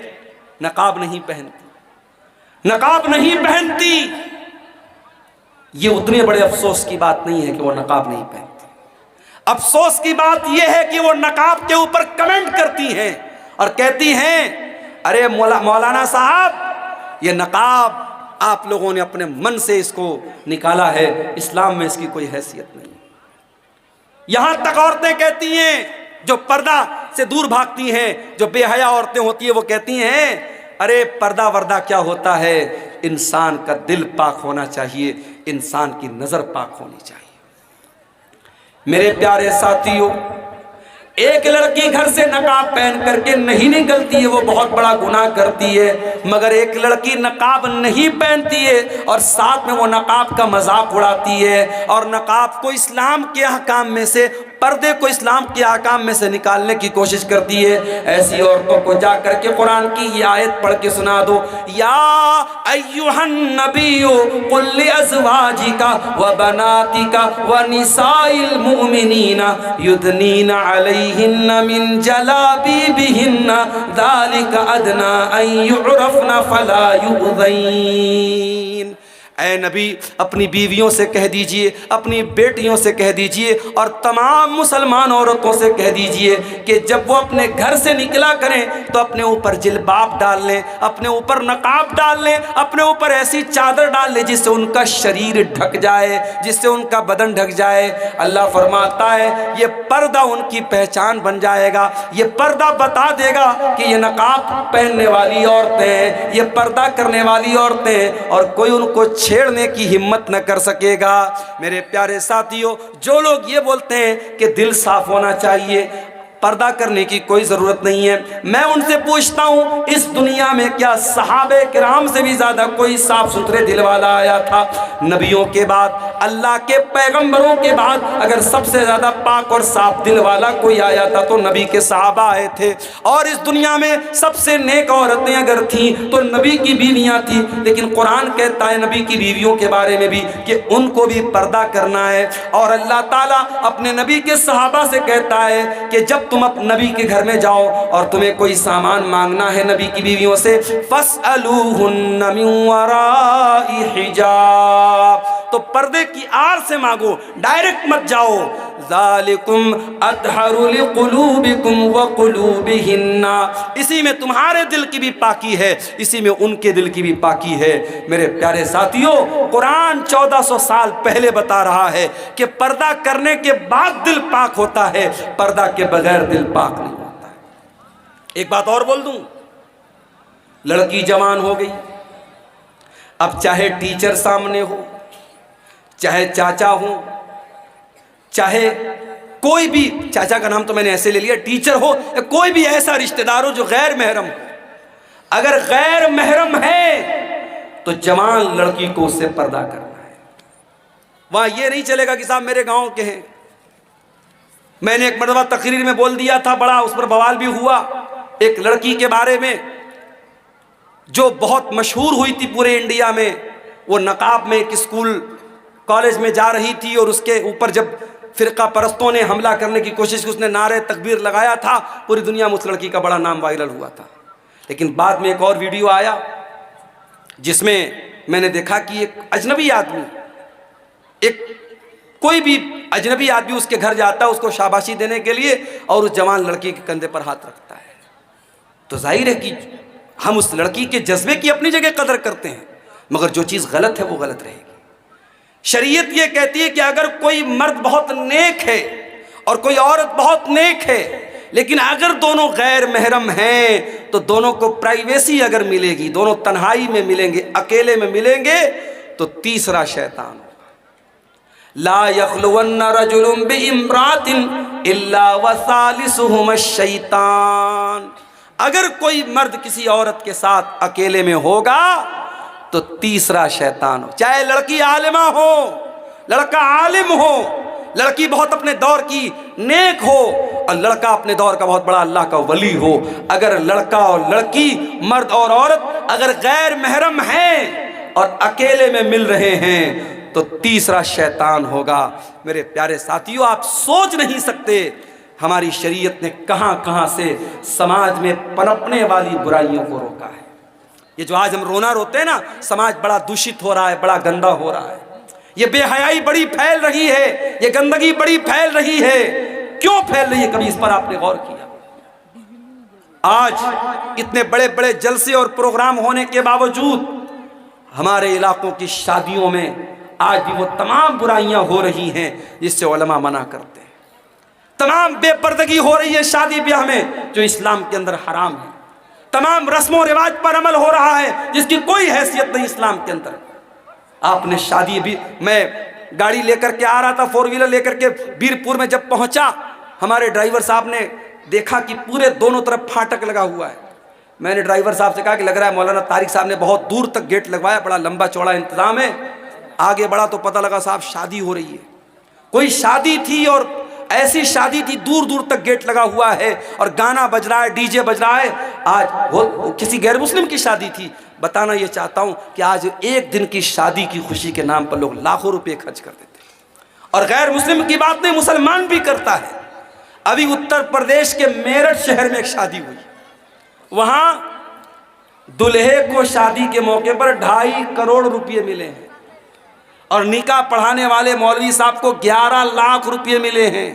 نقاب نہیں پہنتی، یہ اتنے بڑے افسوس کی بات نہیں ہے کہ وہ نقاب نہیں پہنتی۔ افسوس کی بات یہ ہے کہ وہ نقاب کے اوپر کمنٹ کرتی ہیں اور کہتی ہیں، ارے مولانا صاحب، یہ نقاب آپ لوگوں نے اپنے من سے اس کو نکالا ہے، اسلام میں اس کی کوئی حیثیت نہیں۔ یہاں تک عورتیں کہتی ہیں جو پردہ سے دور بھاگتی ہیں، جو بے حیا عورتیں ہوتی ہیں، وہ کہتی ہیں، ارے پردہ وردہ کیا ہوتا ہے، انسان کا دل پاک ہونا چاہیے، انسان کی نظر پاک ہونی چاہیے۔ میرے پیارے ساتھیوں، ایک لڑکی گھر سے نقاب پہن کر کے نہیں نکلتی ہے، وہ بہت بڑا گناہ کرتی ہے، مگر ایک لڑکی نقاب نہیں پہنتی ہے اور ساتھ میں وہ نقاب کا مذاق اڑاتی ہے اور نقاب کو اسلام کے احکام میں سے، پردے کو اسلام کے احکام میں سے نکالنے کی کوشش کرتی ہے، ایسی عورتوں کو جا کر کے قرآن کی یہ آیت پڑھ کے سنا دو، یا ایھا النبی قل لازواجک وبناتک ونساء المؤمنین یدنین علیہن من جلابیبہن ذلک ادنی ان یعرفن فلا یؤذین۔ اے نبی، اپنی بیویوں سے کہہ دیجئے، اپنی بیٹیوں سے کہہ دیجئے اور تمام مسلمان عورتوں سے کہہ دیجئے کہ جب وہ اپنے گھر سے نکلا کریں تو اپنے اوپر جلباب ڈال لیں، اپنے اوپر نقاب ڈال لیں، اپنے اوپر ایسی چادر ڈال لیں جس سے ان کا شریر ڈھک جائے، جس سے ان کا بدن ڈھک جائے۔ اللہ فرماتا ہے یہ پردہ ان کی پہچان بن جائے گا، یہ پردہ بتا دے گا کہ یہ نقاب پہننے والی عورتیں ہیں، یہ پردہ کرنے والی عورتیں ہیں، اور کوئی ان کو چھیڑنے کی ہمت نہ کر سکے گا۔ میرے پیارے ساتھیوں، جو لوگ یہ بولتے ہیں کہ دل صاف ہونا چاہیے، پردہ کرنے کی کوئی ضرورت نہیں ہے، میں ان سے پوچھتا ہوں، اس دنیا میں کیا صحابہ کرام سے بھی زیادہ کوئی صاف ستھرے دل والا آیا تھا؟ نبیوں کے بعد، اللہ کے پیغمبروں کے بعد اگر سب سے زیادہ پاک اور صاف دل والا کوئی آیا تھا تو نبی کے صحابہ آئے تھے، اور اس دنیا میں سب سے نیک عورتیں اگر تھیں تو نبی کی بیویاں تھیں، لیکن قرآن کہتا ہے نبی کی بیویوں کے بارے میں بھی کہ ان کو بھی پردہ کرنا ہے، اور اللہ تعالیٰ اپنے نبی کے صحابہ سے کہتا ہے کہ جب تم اپنے نبی کے گھر میں جاؤ اور تمہیں کوئی سامان مانگنا ہے نبی کی بیویوں سے، فَاسْأَلُوهُنَّ مِن وَرَاءِ حِجَابٍ، تو پردے کی آڑ سے مانگو، ڈائریکٹ مت جاؤ۔ ذَلِكُمْ أَطْهَرُ لِقُلُوبِكُمْ وَقُلُوبِهِنَّ، اسی میں تمہارے دل کی بھی پاکی ہے، اسی میں ان کے دل کی بھی پاکی ہے۔ میرے پیارے ساتھیوں، قرآن 1400 سال پہلے بتا رہا ہے کہ پردہ کرنے کے بعد دل پاک ہوتا ہے، پردہ کے بغیر دل پاک نہیں ہوتا ہے۔ ایک بات اور بول دوں، لڑکی جوان ہو گئی، اب چاہے ٹیچر سامنے ہو، چاہے چاچا ہو، چاہے کوئی بھی، چاچا کا نام تو میں نے ایسے لے لیا، ٹیچر ہو یا کوئی بھی ایسا رشتہ دار ہو جو غیر محرم ہو، اگر غیر محرم ہے تو جوان لڑکی کو اس سے پردہ کرنا ہے۔ وہاں یہ نہیں چلے گا کہ صاحب میرے گاؤں کے ہیں، میں نے ایک مرتبہ تقریر میں بول دیا تھا، بڑا اس پر بوال بھی ہوا، ایک لڑکی کے بارے میں جو بہت مشہور ہوئی تھی پورے انڈیا میں، وہ نقاب میں ایک اسکول کالج میں جا رہی تھی اور اس کے اوپر جب فرقہ پرستوں نے حملہ کرنے کی کوشش کی، اس نے نعرہ تکبیر لگایا تھا، پوری دنیا میں اس لڑکی کا بڑا نام وائرل ہوا تھا۔ لیکن بعد میں ایک اور ویڈیو آیا جس میں میں نے دیکھا کہ ایک اجنبی آدمی، ایک کوئی بھی اجنبی آدمی اس کے گھر جاتا ہے اس کو شاباشی دینے کے لیے اور اس جوان لڑکی کے کندھے پر ہاتھ رکھتا ہے۔ تو ظاہر ہے کہ ہم اس لڑکی کے جذبے کی اپنی جگہ قدر کرتے ہیں، مگر جو چیز غلط ہے وہ غلط رہے گی۔ شریعت یہ کہتی ہے کہ اگر کوئی مرد بہت نیک ہے اور کوئی عورت بہت نیک ہے، لیکن اگر دونوں غیر محرم ہیں تو دونوں کو پرائیویسی اگر ملے گی، دونوں تنہائی میں ملیں گے، اکیلے میں ملیں گے، تو تیسرا شیطان ہوگا۔ لا یخلون رجل بامرأۃ الا وثالثهما الشیطان، اگر کوئی مرد کسی عورت کے ساتھ اکیلے میں ہوگا تو تیسرا شیطان ہو، چاہے لڑکی عالمہ ہو، لڑکا عالم ہو، لڑکی بہت اپنے دور کی نیک ہو اور لڑکا اپنے دور کا بہت بڑا اللہ کا ولی ہو، اگر لڑکا اور لڑکی، مرد اور عورت اگر غیر محرم ہیں اور اکیلے میں مل رہے ہیں تو تیسرا شیطان ہوگا۔ میرے پیارے ساتھیو، آپ سوچ نہیں سکتے ہماری شریعت نے کہاں کہاں سے سماج میں پنپنے والی برائیوں کو روکا ہے۔ یہ جو آج ہم رونا روتے ہیں نا، سماج بڑا دشت ہو رہا ہے، بڑا گندا ہو رہا ہے، یہ بے حیائی بڑی پھیل رہی ہے، یہ گندگی بڑی پھیل رہی ہے، کیوں پھیل رہی ہے؟ کبھی اس پر آپ نے غور کیا؟ آج اتنے بڑے بڑے جلسے اور پروگرام ہونے کے باوجود ہمارے علاقوں کی شادیوں میں آج بھی وہ تمام برائیاں ہو رہی ہیں جس سے علماء منع کرتے ہیں، تمام بے پردگی ہو رہی ہے شادی بیاہ میں جو اسلام کے اندر حرام ہے، تمام رسم و رواج پر عمل ہو رہا ہے جس کی کوئی حیثیت نہیں اسلام کے اندر۔ آپ نے شادی بھی، میں گاڑی لے کر کے آ رہا تھا، 4 ویلر لے کر کے بیرپور میں جب پہنچا، ہمارے ڈرائیور صاحب نے دیکھا کہ پورے دونوں طرف پھاٹک لگا ہوا ہے۔ میں نے ڈرائیور صاحب سے کہا کہ لگ رہا ہے مولانا طارق صاحب نے بہت دور تک گیٹ لگوایا، بڑا لمبا چوڑا انتظام ہے۔ آگے بڑھا تو پتہ لگا صاحب شادی ہو رہی ہے، کوئی شادی تھی اور ایسی شادی تھی، دور دور تک گیٹ لگا ہوا ہے اور گانا بج رہا ہے، ڈی جے بج رہا ہے۔ آج وہ کسی غیر مسلم کی شادی تھی۔ بتانا یہ چاہتا ہوں کہ آج ایک دن کی شادی کی خوشی کے نام پر لوگ لاکھوں روپے خرچ کر دیتے ہیں، اور غیر مسلم کی بات نہیں، مسلمان بھی کرتا ہے۔ ابھی اتر پردیش کے میرٹھ شہر میں ایک شادی ہوئی، وہاں دلہے کو شادی کے موقع پر 2.5 کروڑ روپے ملے ہیں اور نکاح پڑھانے والے مولوی صاحب کو 11 لاکھ روپے ملے ہیں۔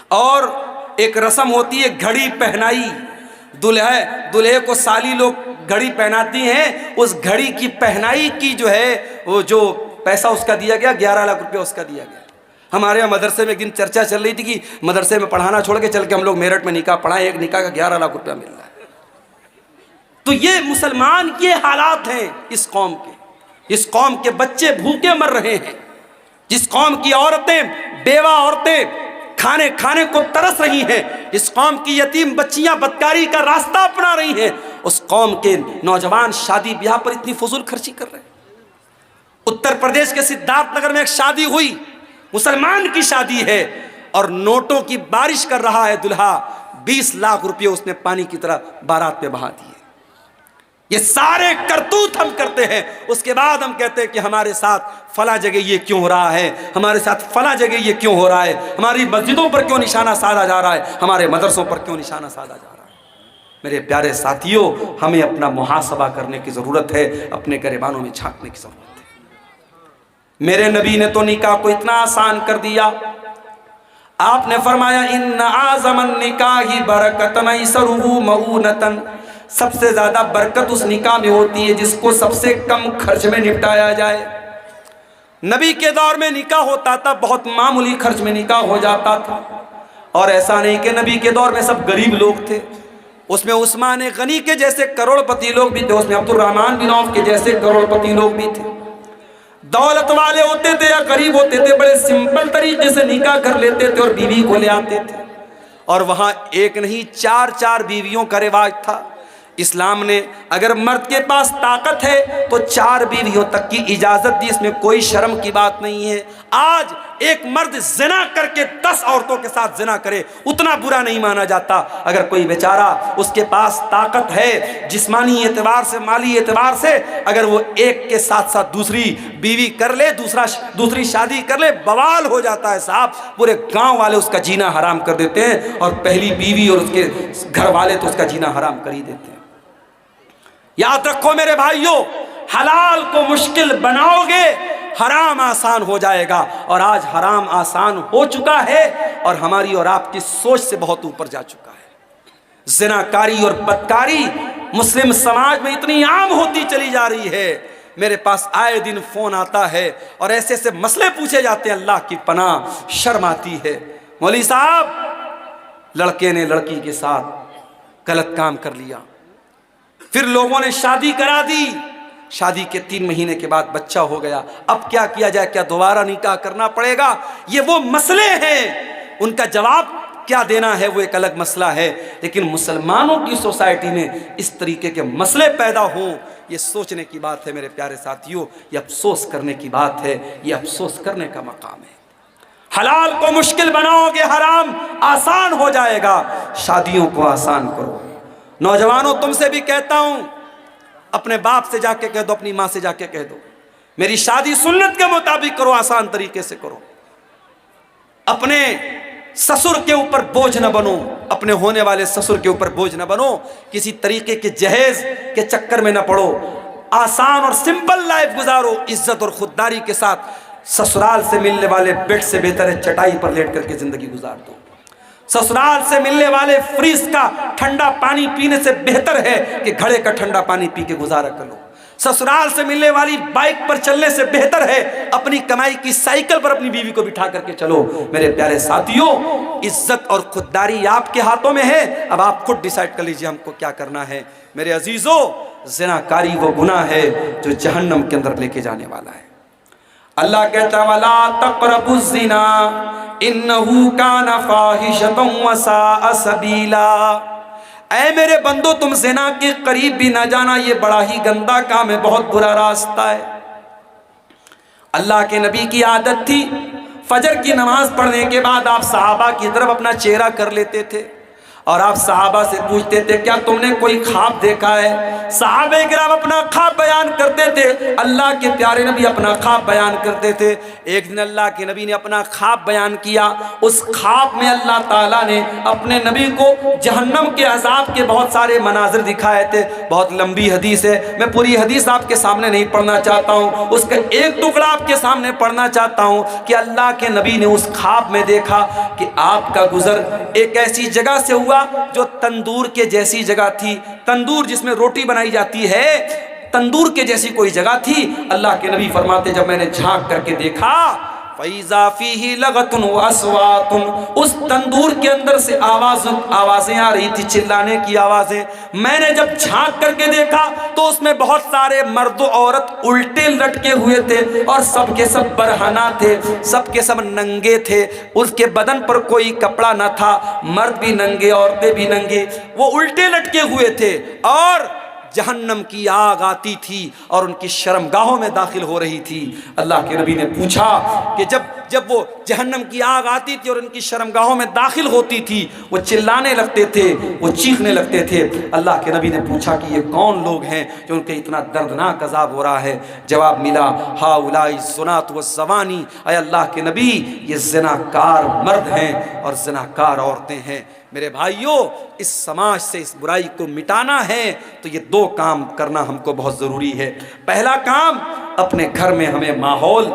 اور ایک رسم ہوتی ہے گھڑی پہنائی، دلہے کو سالی لوگ گھڑی پہناتی ہیں، اس گھڑی کی پہنائی کی جو ہے وہ جو پیسہ اس کا دیا گیا 11 لاکھ روپے اس کا دیا گیا۔ ہمارے یہاں مدرسے میں ایک دن چرچا چل رہی تھی کہ مدرسے میں پڑھانا چھوڑ کے چل کے ہم لوگ میرٹھ میں نکاح پڑھائیں، ایک نکاح کا 11 لاکھ روپیہ مل رہا ہے۔ تو یہ مسلمان، یہ حالات ہیں اس قوم کے، اس قوم کے بچے بھوکے مر رہے ہیں، جس قوم کی عورتیں، بیوہ عورتیں کھانے کو ترس رہی ہیں، اس قوم کی یتیم بچیاں بدکاری کا راستہ اپنا رہی ہیں، اس قوم کے نوجوان شادی بیاہ پر اتنی فضول خرچی کر رہے ہیں۔ اتر پردیش کے سدھارتھ نگر میں ایک شادی ہوئی، مسلمان کی شادی ہے، اور نوٹوں کی بارش کر رہا ہے دلہا، 20 لاکھ روپے اس نے پانی کی طرح بارات پہ بہا دیے۔ یہ سارے کرتوت ہم کرتے ہیں، اس کے بعد ہم کہتے ہیں کہ ہمارے ساتھ فلاں جگہ یہ کیوں ہو رہا ہے، ہمارے ساتھ فلاں جگہ یہ کیوں ہو رہا ہے، ہماری مسجدوں پر کیوں نشانہ سادھا جا رہا ہے، ہمارے مدرسوں پر کیوں نشانہ سادھا جا رہا ہے۔ میرے پیارے ساتھیوں، ہمیں اپنا محاسبہ کرنے کی ضرورت ہے، اپنے گریبانوں میں جھانکنے کی ضرورت ہے۔ میرے نبی نے تو نکاح کو اتنا آسان کر دیا، آپ نے فرمایا ان اعظم النکاح برکۃ ایسرہ مؤونۃ، سب سے زیادہ برکت اس نکاح میں ہوتی ہے جس کو سب سے کم خرچ میں نپٹایا جائے۔ نبی کے دور میں نکاح ہوتا تھا، بہت معمولی خرچ میں نکاح ہو جاتا تھا، اور ایسا نہیں کہ نبی کے دور میں سب غریب لوگ تھے، اس میں عثمان غنی کے جیسے کروڑ پتی لوگ بھی تھے، اس میں عبد الرحمن بن عوف کے جیسے کروڑ پتی لوگ بھی تھے۔ دولت والے ہوتے تھے یا غریب ہوتے تھے، بڑے سمپل طریقے سے نکاح کر لیتے تھے اور بیوی کو لے آتے تھے، اور وہاں ایک نہیں 4 بیویوں کا رواج تھا۔ اسلام نے اگر مرد کے پاس طاقت ہے تو 4 بیویوں تک کی اجازت دی، اس میں کوئی شرم کی بات نہیں ہے۔ آج ایک مرد زنا کر کے 10 عورتوں کے ساتھ زنا کرے، اتنا برا نہیں مانا جاتا۔ اگر کوئی بیچارہ اس کے پاس طاقت ہے، جسمانی اعتبار سے، مالی اعتبار سے، اگر وہ ایک کے ساتھ ساتھ دوسری بیوی کر لے، دوسری شادی کر لے، بوال ہو جاتا ہے صاحب، پورے گاؤں والے اس کا جینا حرام کر دیتے ہیں، اور پہلی بیوی اور اس کے گھر والے تو اس کا جینا حرام کر ہی دیتے ہیں۔ یاد رکھو میرے بھائیوں، حلال کو مشکل بناؤ گے، حرام آسان ہو جائے گا، اور آج حرام آسان ہو چکا ہے اور ہماری اور آپ کی سوچ سے بہت اوپر جا چکا ہے۔ زناکاری اور بدکاری مسلم سماج میں اتنی عام ہوتی چلی جا رہی ہے. میرے پاس آئے دن فون آتا ہے اور ایسے ایسے مسئلے پوچھے جاتے ہیں، اللہ کی پناہ شرم آتی ہے. مولوی صاحب، لڑکے نے لڑکی کے ساتھ غلط کام کر لیا، پھر لوگوں نے شادی کرا دی، شادی کے 3 مہینے کے بعد بچہ ہو گیا. اب کیا کیا جائے؟ کیا دوبارہ نکاح کرنا پڑے گا؟ یہ وہ مسئلے ہیں، ان کا جواب کیا دینا ہے وہ ایک الگ مسئلہ ہے. لیکن مسلمانوں کی سوسائٹی میں اس طریقے کے مسئلے پیدا ہوں، یہ سوچنے کی بات ہے میرے پیارے ساتھیوں، یہ افسوس کرنے کی بات ہے، یہ افسوس کرنے کا مقام ہے. حلال کو مشکل بناؤ گے حرام آسان ہو جائے گا. شادیوں کو آسان کرو. نوجوانوں، تم سے بھی کہتا ہوں، اپنے باپ سے جا کے کہہ دو، اپنی ماں سے جا کے کہہ دو، میری شادی سنت کے مطابق کرو، آسان طریقے سے کرو. اپنے سسر کے اوپر بوجھ نہ بنو، اپنے ہونے والے سسر کے اوپر بوجھ نہ بنو، کسی طریقے کے جہیز کے چکر میں نہ پڑو. آسان اور سمپل لائف گزارو، عزت اور خودداری کے ساتھ. سسرال سے ملنے والے بیڈ سے بہتر ہے چٹائی پر لیٹ کر کے زندگی گزار دو. سسرال سے ملنے والے فریز کا ٹھنڈا پانی پینے سے بہتر ہے کہ گھڑے کا ٹھنڈا پانی پی کے گزارا کر لو. سسرال سے ملنے والی بائک پر چلنے سے بہتر ہے اپنی کمائی کی سائیکل پر اپنی بیوی کو بٹھا کر کے چلو. میرے پیارے ساتھیوں، عزت اور خودداری آپ کے ہاتھوں میں ہے. اب آپ خود ڈیسائیڈ کر لیجئے ہم کو کیا کرنا ہے. میرے عزیزوں، زناکاری وہ گناہ ہے جو جہنم کے اندر لے کے جانے والا ہے. اللہ کہتا ہے وَلَا تَقْرَبُوا الزِّنَا إِنَّهُ كَانَ فَاحِشَةً وَسَاءَ سَبِيلًا. اے میرے بندو، تم زنا کے قریب بھی نہ جانا، یہ بڑا ہی گندا کام ہے، بہت برا راستہ ہے. اللہ کے نبی کی عادت تھی فجر کی نماز پڑھنے کے بعد آپ صحابہ کی طرف اپنا چہرہ کر لیتے تھے اور آپ صحابہ سے پوچھتے تھے کیا تم نے کوئی خواب دیکھا ہے؟ صحابہ کرام اپنا خواب بیان کرتے تھے، اللہ کے پیارے نبی اپنا خواب بیان کرتے تھے. ایک دن اللہ کے نبی نے اپنا خواب بیان کیا. اس خواب میں اللہ تعالیٰ نے اپنے نبی کو جہنم کے عذاب کے بہت سارے مناظر دکھائے تھے. بہت لمبی حدیث ہے، میں پوری حدیث آپ کے سامنے نہیں پڑھنا چاہتا ہوں، اس کا ایک ٹکڑا آپ کے سامنے پڑھنا چاہتا ہوں کہ اللہ کے نبی نے اس خواب میں دیکھا کہ آپ کا گزر ایک ایسی جگہ سے ہوا جو تندور کے جیسی جگہ تھی. تندور جس میں روٹی بنائی جاتی ہے، تندور کے جیسی کوئی جگہ تھی. اللہ کے نبی فرماتے جب میں نے جھانک کر کے دیکھا فَإِذَا فِيهِ لَغَةٌ وَأَصْوَاتٌ، اس تندور کے اندر سے آوازیں آ رہی تھی، چلانے کی آوازیں. میں نے جب جھانک کر کے دیکھا تو اس میں بہت سارے مرد و عورت الٹے لٹکے ہوئے تھے اور سب کے سب برہنہ تھے، سب کے سب ننگے تھے. اس کے بدن پر کوئی کپڑا نہ تھا، مرد بھی ننگے عورتیں بھی ننگے، وہ الٹے لٹکے ہوئے تھے اور جہنم کی آگ آتی تھی اور ان کی شرمگاہوں میں داخل ہو رہی تھی. اللہ کے نبی نے پوچھا کہ جب وہ جہنم کی آگ آتی تھی اور ان کی شرمگاہوں میں داخل ہوتی تھی، وہ چلانے لگتے تھے، وہ چیخنے لگتے تھے. اللہ کے نبی نے پوچھا کہ یہ کون لوگ ہیں جو ان کے اتنا دردناک عذاب ہو رہا ہے؟ جواب ملا ہؤلاء الزناۃ والزوانی. اے اللہ کے نبی، یہ زناکار مرد ہیں اور زناکار عورتیں ہیں. میرے بھائیوں، اس سماج سے اس برائی کو مٹانا ہے تو یہ 2 کام کرنا ہم کو بہت ضروری ہے. پہلا کام، اپنے گھر میں ہمیں ماحول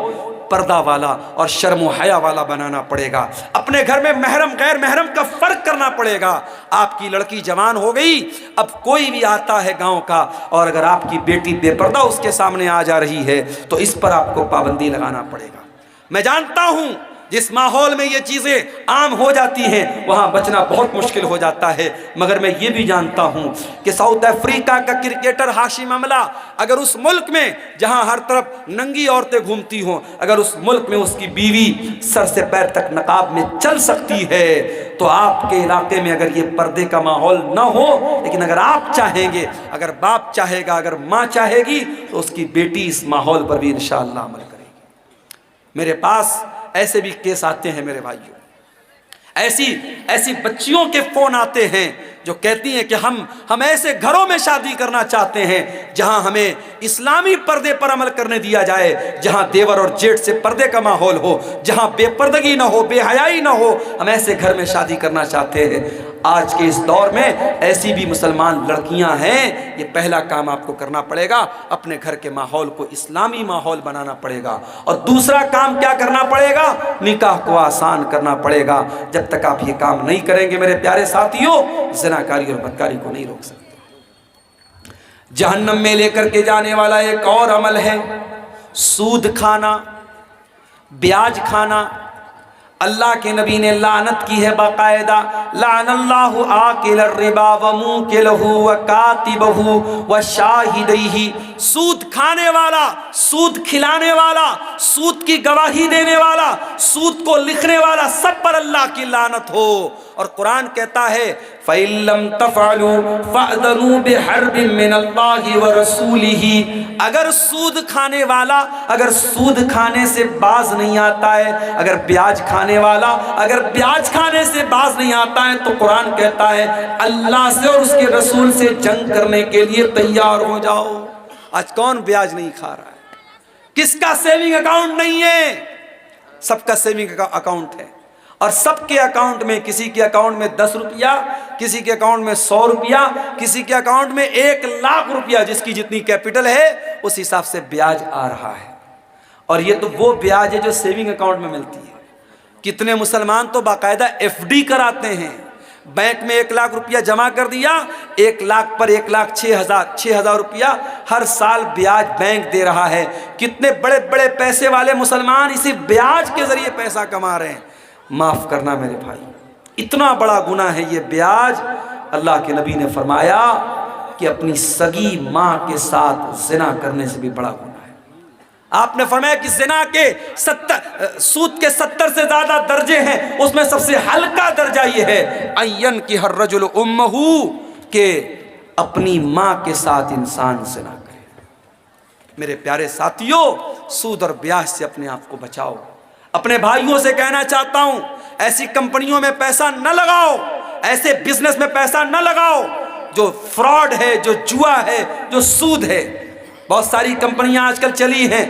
پردہ والا اور شرم و حیا والا بنانا پڑے گا. اپنے گھر میں محرم غیر محرم کا فرق کرنا پڑے گا. آپ کی لڑکی جوان ہو گئی، اب کوئی بھی آتا ہے گاؤں کا اور اگر آپ کی بیٹی بے پردہ اس کے سامنے آ جا رہی ہے تو اس پر آپ کو پابندی لگانا پڑے گا. میں جانتا ہوں جس ماحول میں یہ چیزیں عام ہو جاتی ہیں وہاں بچنا بہت مشکل ہو جاتا ہے، مگر میں یہ بھی جانتا ہوں کہ ساؤتھ افریقہ کا کرکٹر ہاشم املہ اگر اس ملک میں جہاں ہر طرف ننگی عورتیں گھومتی ہوں، اگر اس ملک میں اس کی بیوی سر سے پیر تک نقاب میں چل سکتی ہے تو آپ کے علاقے میں اگر یہ پردے کا ماحول نہ ہو، لیکن اگر آپ چاہیں گے، اگر باپ چاہے گا، اگر ماں چاہے گی تو اس کی بیٹی اس ماحول پر بھی انشاءاللہ عمل کرے گی. میرے پاس ایسے بھی کیس آتے ہیں میرے بھائیوں، ایسی بچیوں کے فون آتے ہیں جو کہتی ہیں کہ ہم ایسے گھروں میں شادی کرنا چاہتے ہیں جہاں ہمیں اسلامی پردے پر عمل کرنے دیا جائے، جہاں دیور اور جیٹھ سے پردے کا ماحول ہو، جہاں بے پردگی نہ ہو، بے حیائی نہ ہو. ہم ایسے گھر میں شادی کرنا چاہتے ہیں. آج کے اس دور میں ایسی بھی مسلمان لڑکیاں ہیں. یہ پہلا کام آپ کو کرنا پڑے گا، اپنے گھر کے ماحول کو اسلامی ماحول بنانا پڑے گا. اور دوسرا کام کیا کرنا پڑے گا؟ نکاح کو آسان کرنا پڑے گا. جب تک آپ یہ کام نہیں کریں گے میرے پیارے ساتھیوں، زناکاری اور بدکاری کو نہیں روک سکتے. جہنم میں لے کر کے جانے والا ایک اور عمل ہے سود کھانا، بیاج کھانا۔ اللہ کے نبی نے لعنت کی ہے باقاعدہ، لعن اللہ آکل الربا وموکلہ وکاتبہ وشاہدیہ، سود کھانے والا، سود کھلانے والا، سود کی گواہی دینے والا، سود کو لکھنے والا، سب پر اللہ کی لعنت ہو۔ اور قرآن کہتا ہے فَإِن لَّمْ تَفْعَلُوا فَأْذَنُوا بِحَرْبٍ مِّنَ اللَّهِ وَرَسُولِهِ، اگر سود کھانے والا اگر سود کھانے سے باز نہیں آتا ہے، اگر بیاج کھانے والا اگر بیاج کھانے سے باز نہیں آتا ہے، تو قرآن کہتا ہے اللہ سے اور اس کے رسول سے جنگ کرنے کے لیے تیار ہو جاؤ۔ آج کون بیاج نہیں کھا رہا ہے؟ کس کا سیونگ اکاؤنٹ نہیں ہے؟ سب کا سیونگ اکاؤنٹ ہے، اور سب کے اکاؤنٹ میں، کسی کے اکاؤنٹ میں 10 روپیہ، کسی کے اکاؤنٹ میں 100 روپیہ، کسی کے اکاؤنٹ میں 1 لاکھ روپیہ، جس کی جتنی کیپٹل ہے اس حساب سے بیاج آ رہا ہے۔ اور یہ تو وہ بیاج ہے جو سیونگ اکاؤنٹ میں ملتی ہے۔ کتنے مسلمان تو باقاعدہ ایف ڈی کراتے ہیں، بینک میں 1 لاکھ روپیہ جمع کر دیا، 1 لاکھ پر 1,06,000 روپیہ ہر سال بیاج بینک دے رہا ہے۔ کتنے بڑے بڑے پیسے والے مسلمان اسی بیاج کے ذریعے پیسہ کما رہے ہیں۔ معاف کرنا میرے بھائی، اتنا بڑا گناہ ہے یہ بیاج۔ اللہ کے نبی نے فرمایا کہ اپنی سگی ماں کے ساتھ زنا کرنے سے بھی بڑا گناہ ہے۔ آپ نے فرمایا کہ زنا کے سود کے 70 سے زیادہ درجے ہیں، اس میں سب سے ہلکا درجہ یہ ہے این کی ہر رجل امہ، کہ اپنی ماں کے ساتھ انسان زنا کرے۔ میرے پیارے ساتھیوں، سود اور بیاج سے اپنے آپ کو بچاؤ۔ اپنے بھائیوں سے کہنا چاہتا ہوں ایسی کمپنیوں میں پیسہ نہ لگاؤ، ایسے بزنس میں پیسہ نہ لگاؤ جو فراڈ ہے، جو جوا ہے، جو سود ہے۔ بہت ساری کمپنیاں آج کل چلی ہیں،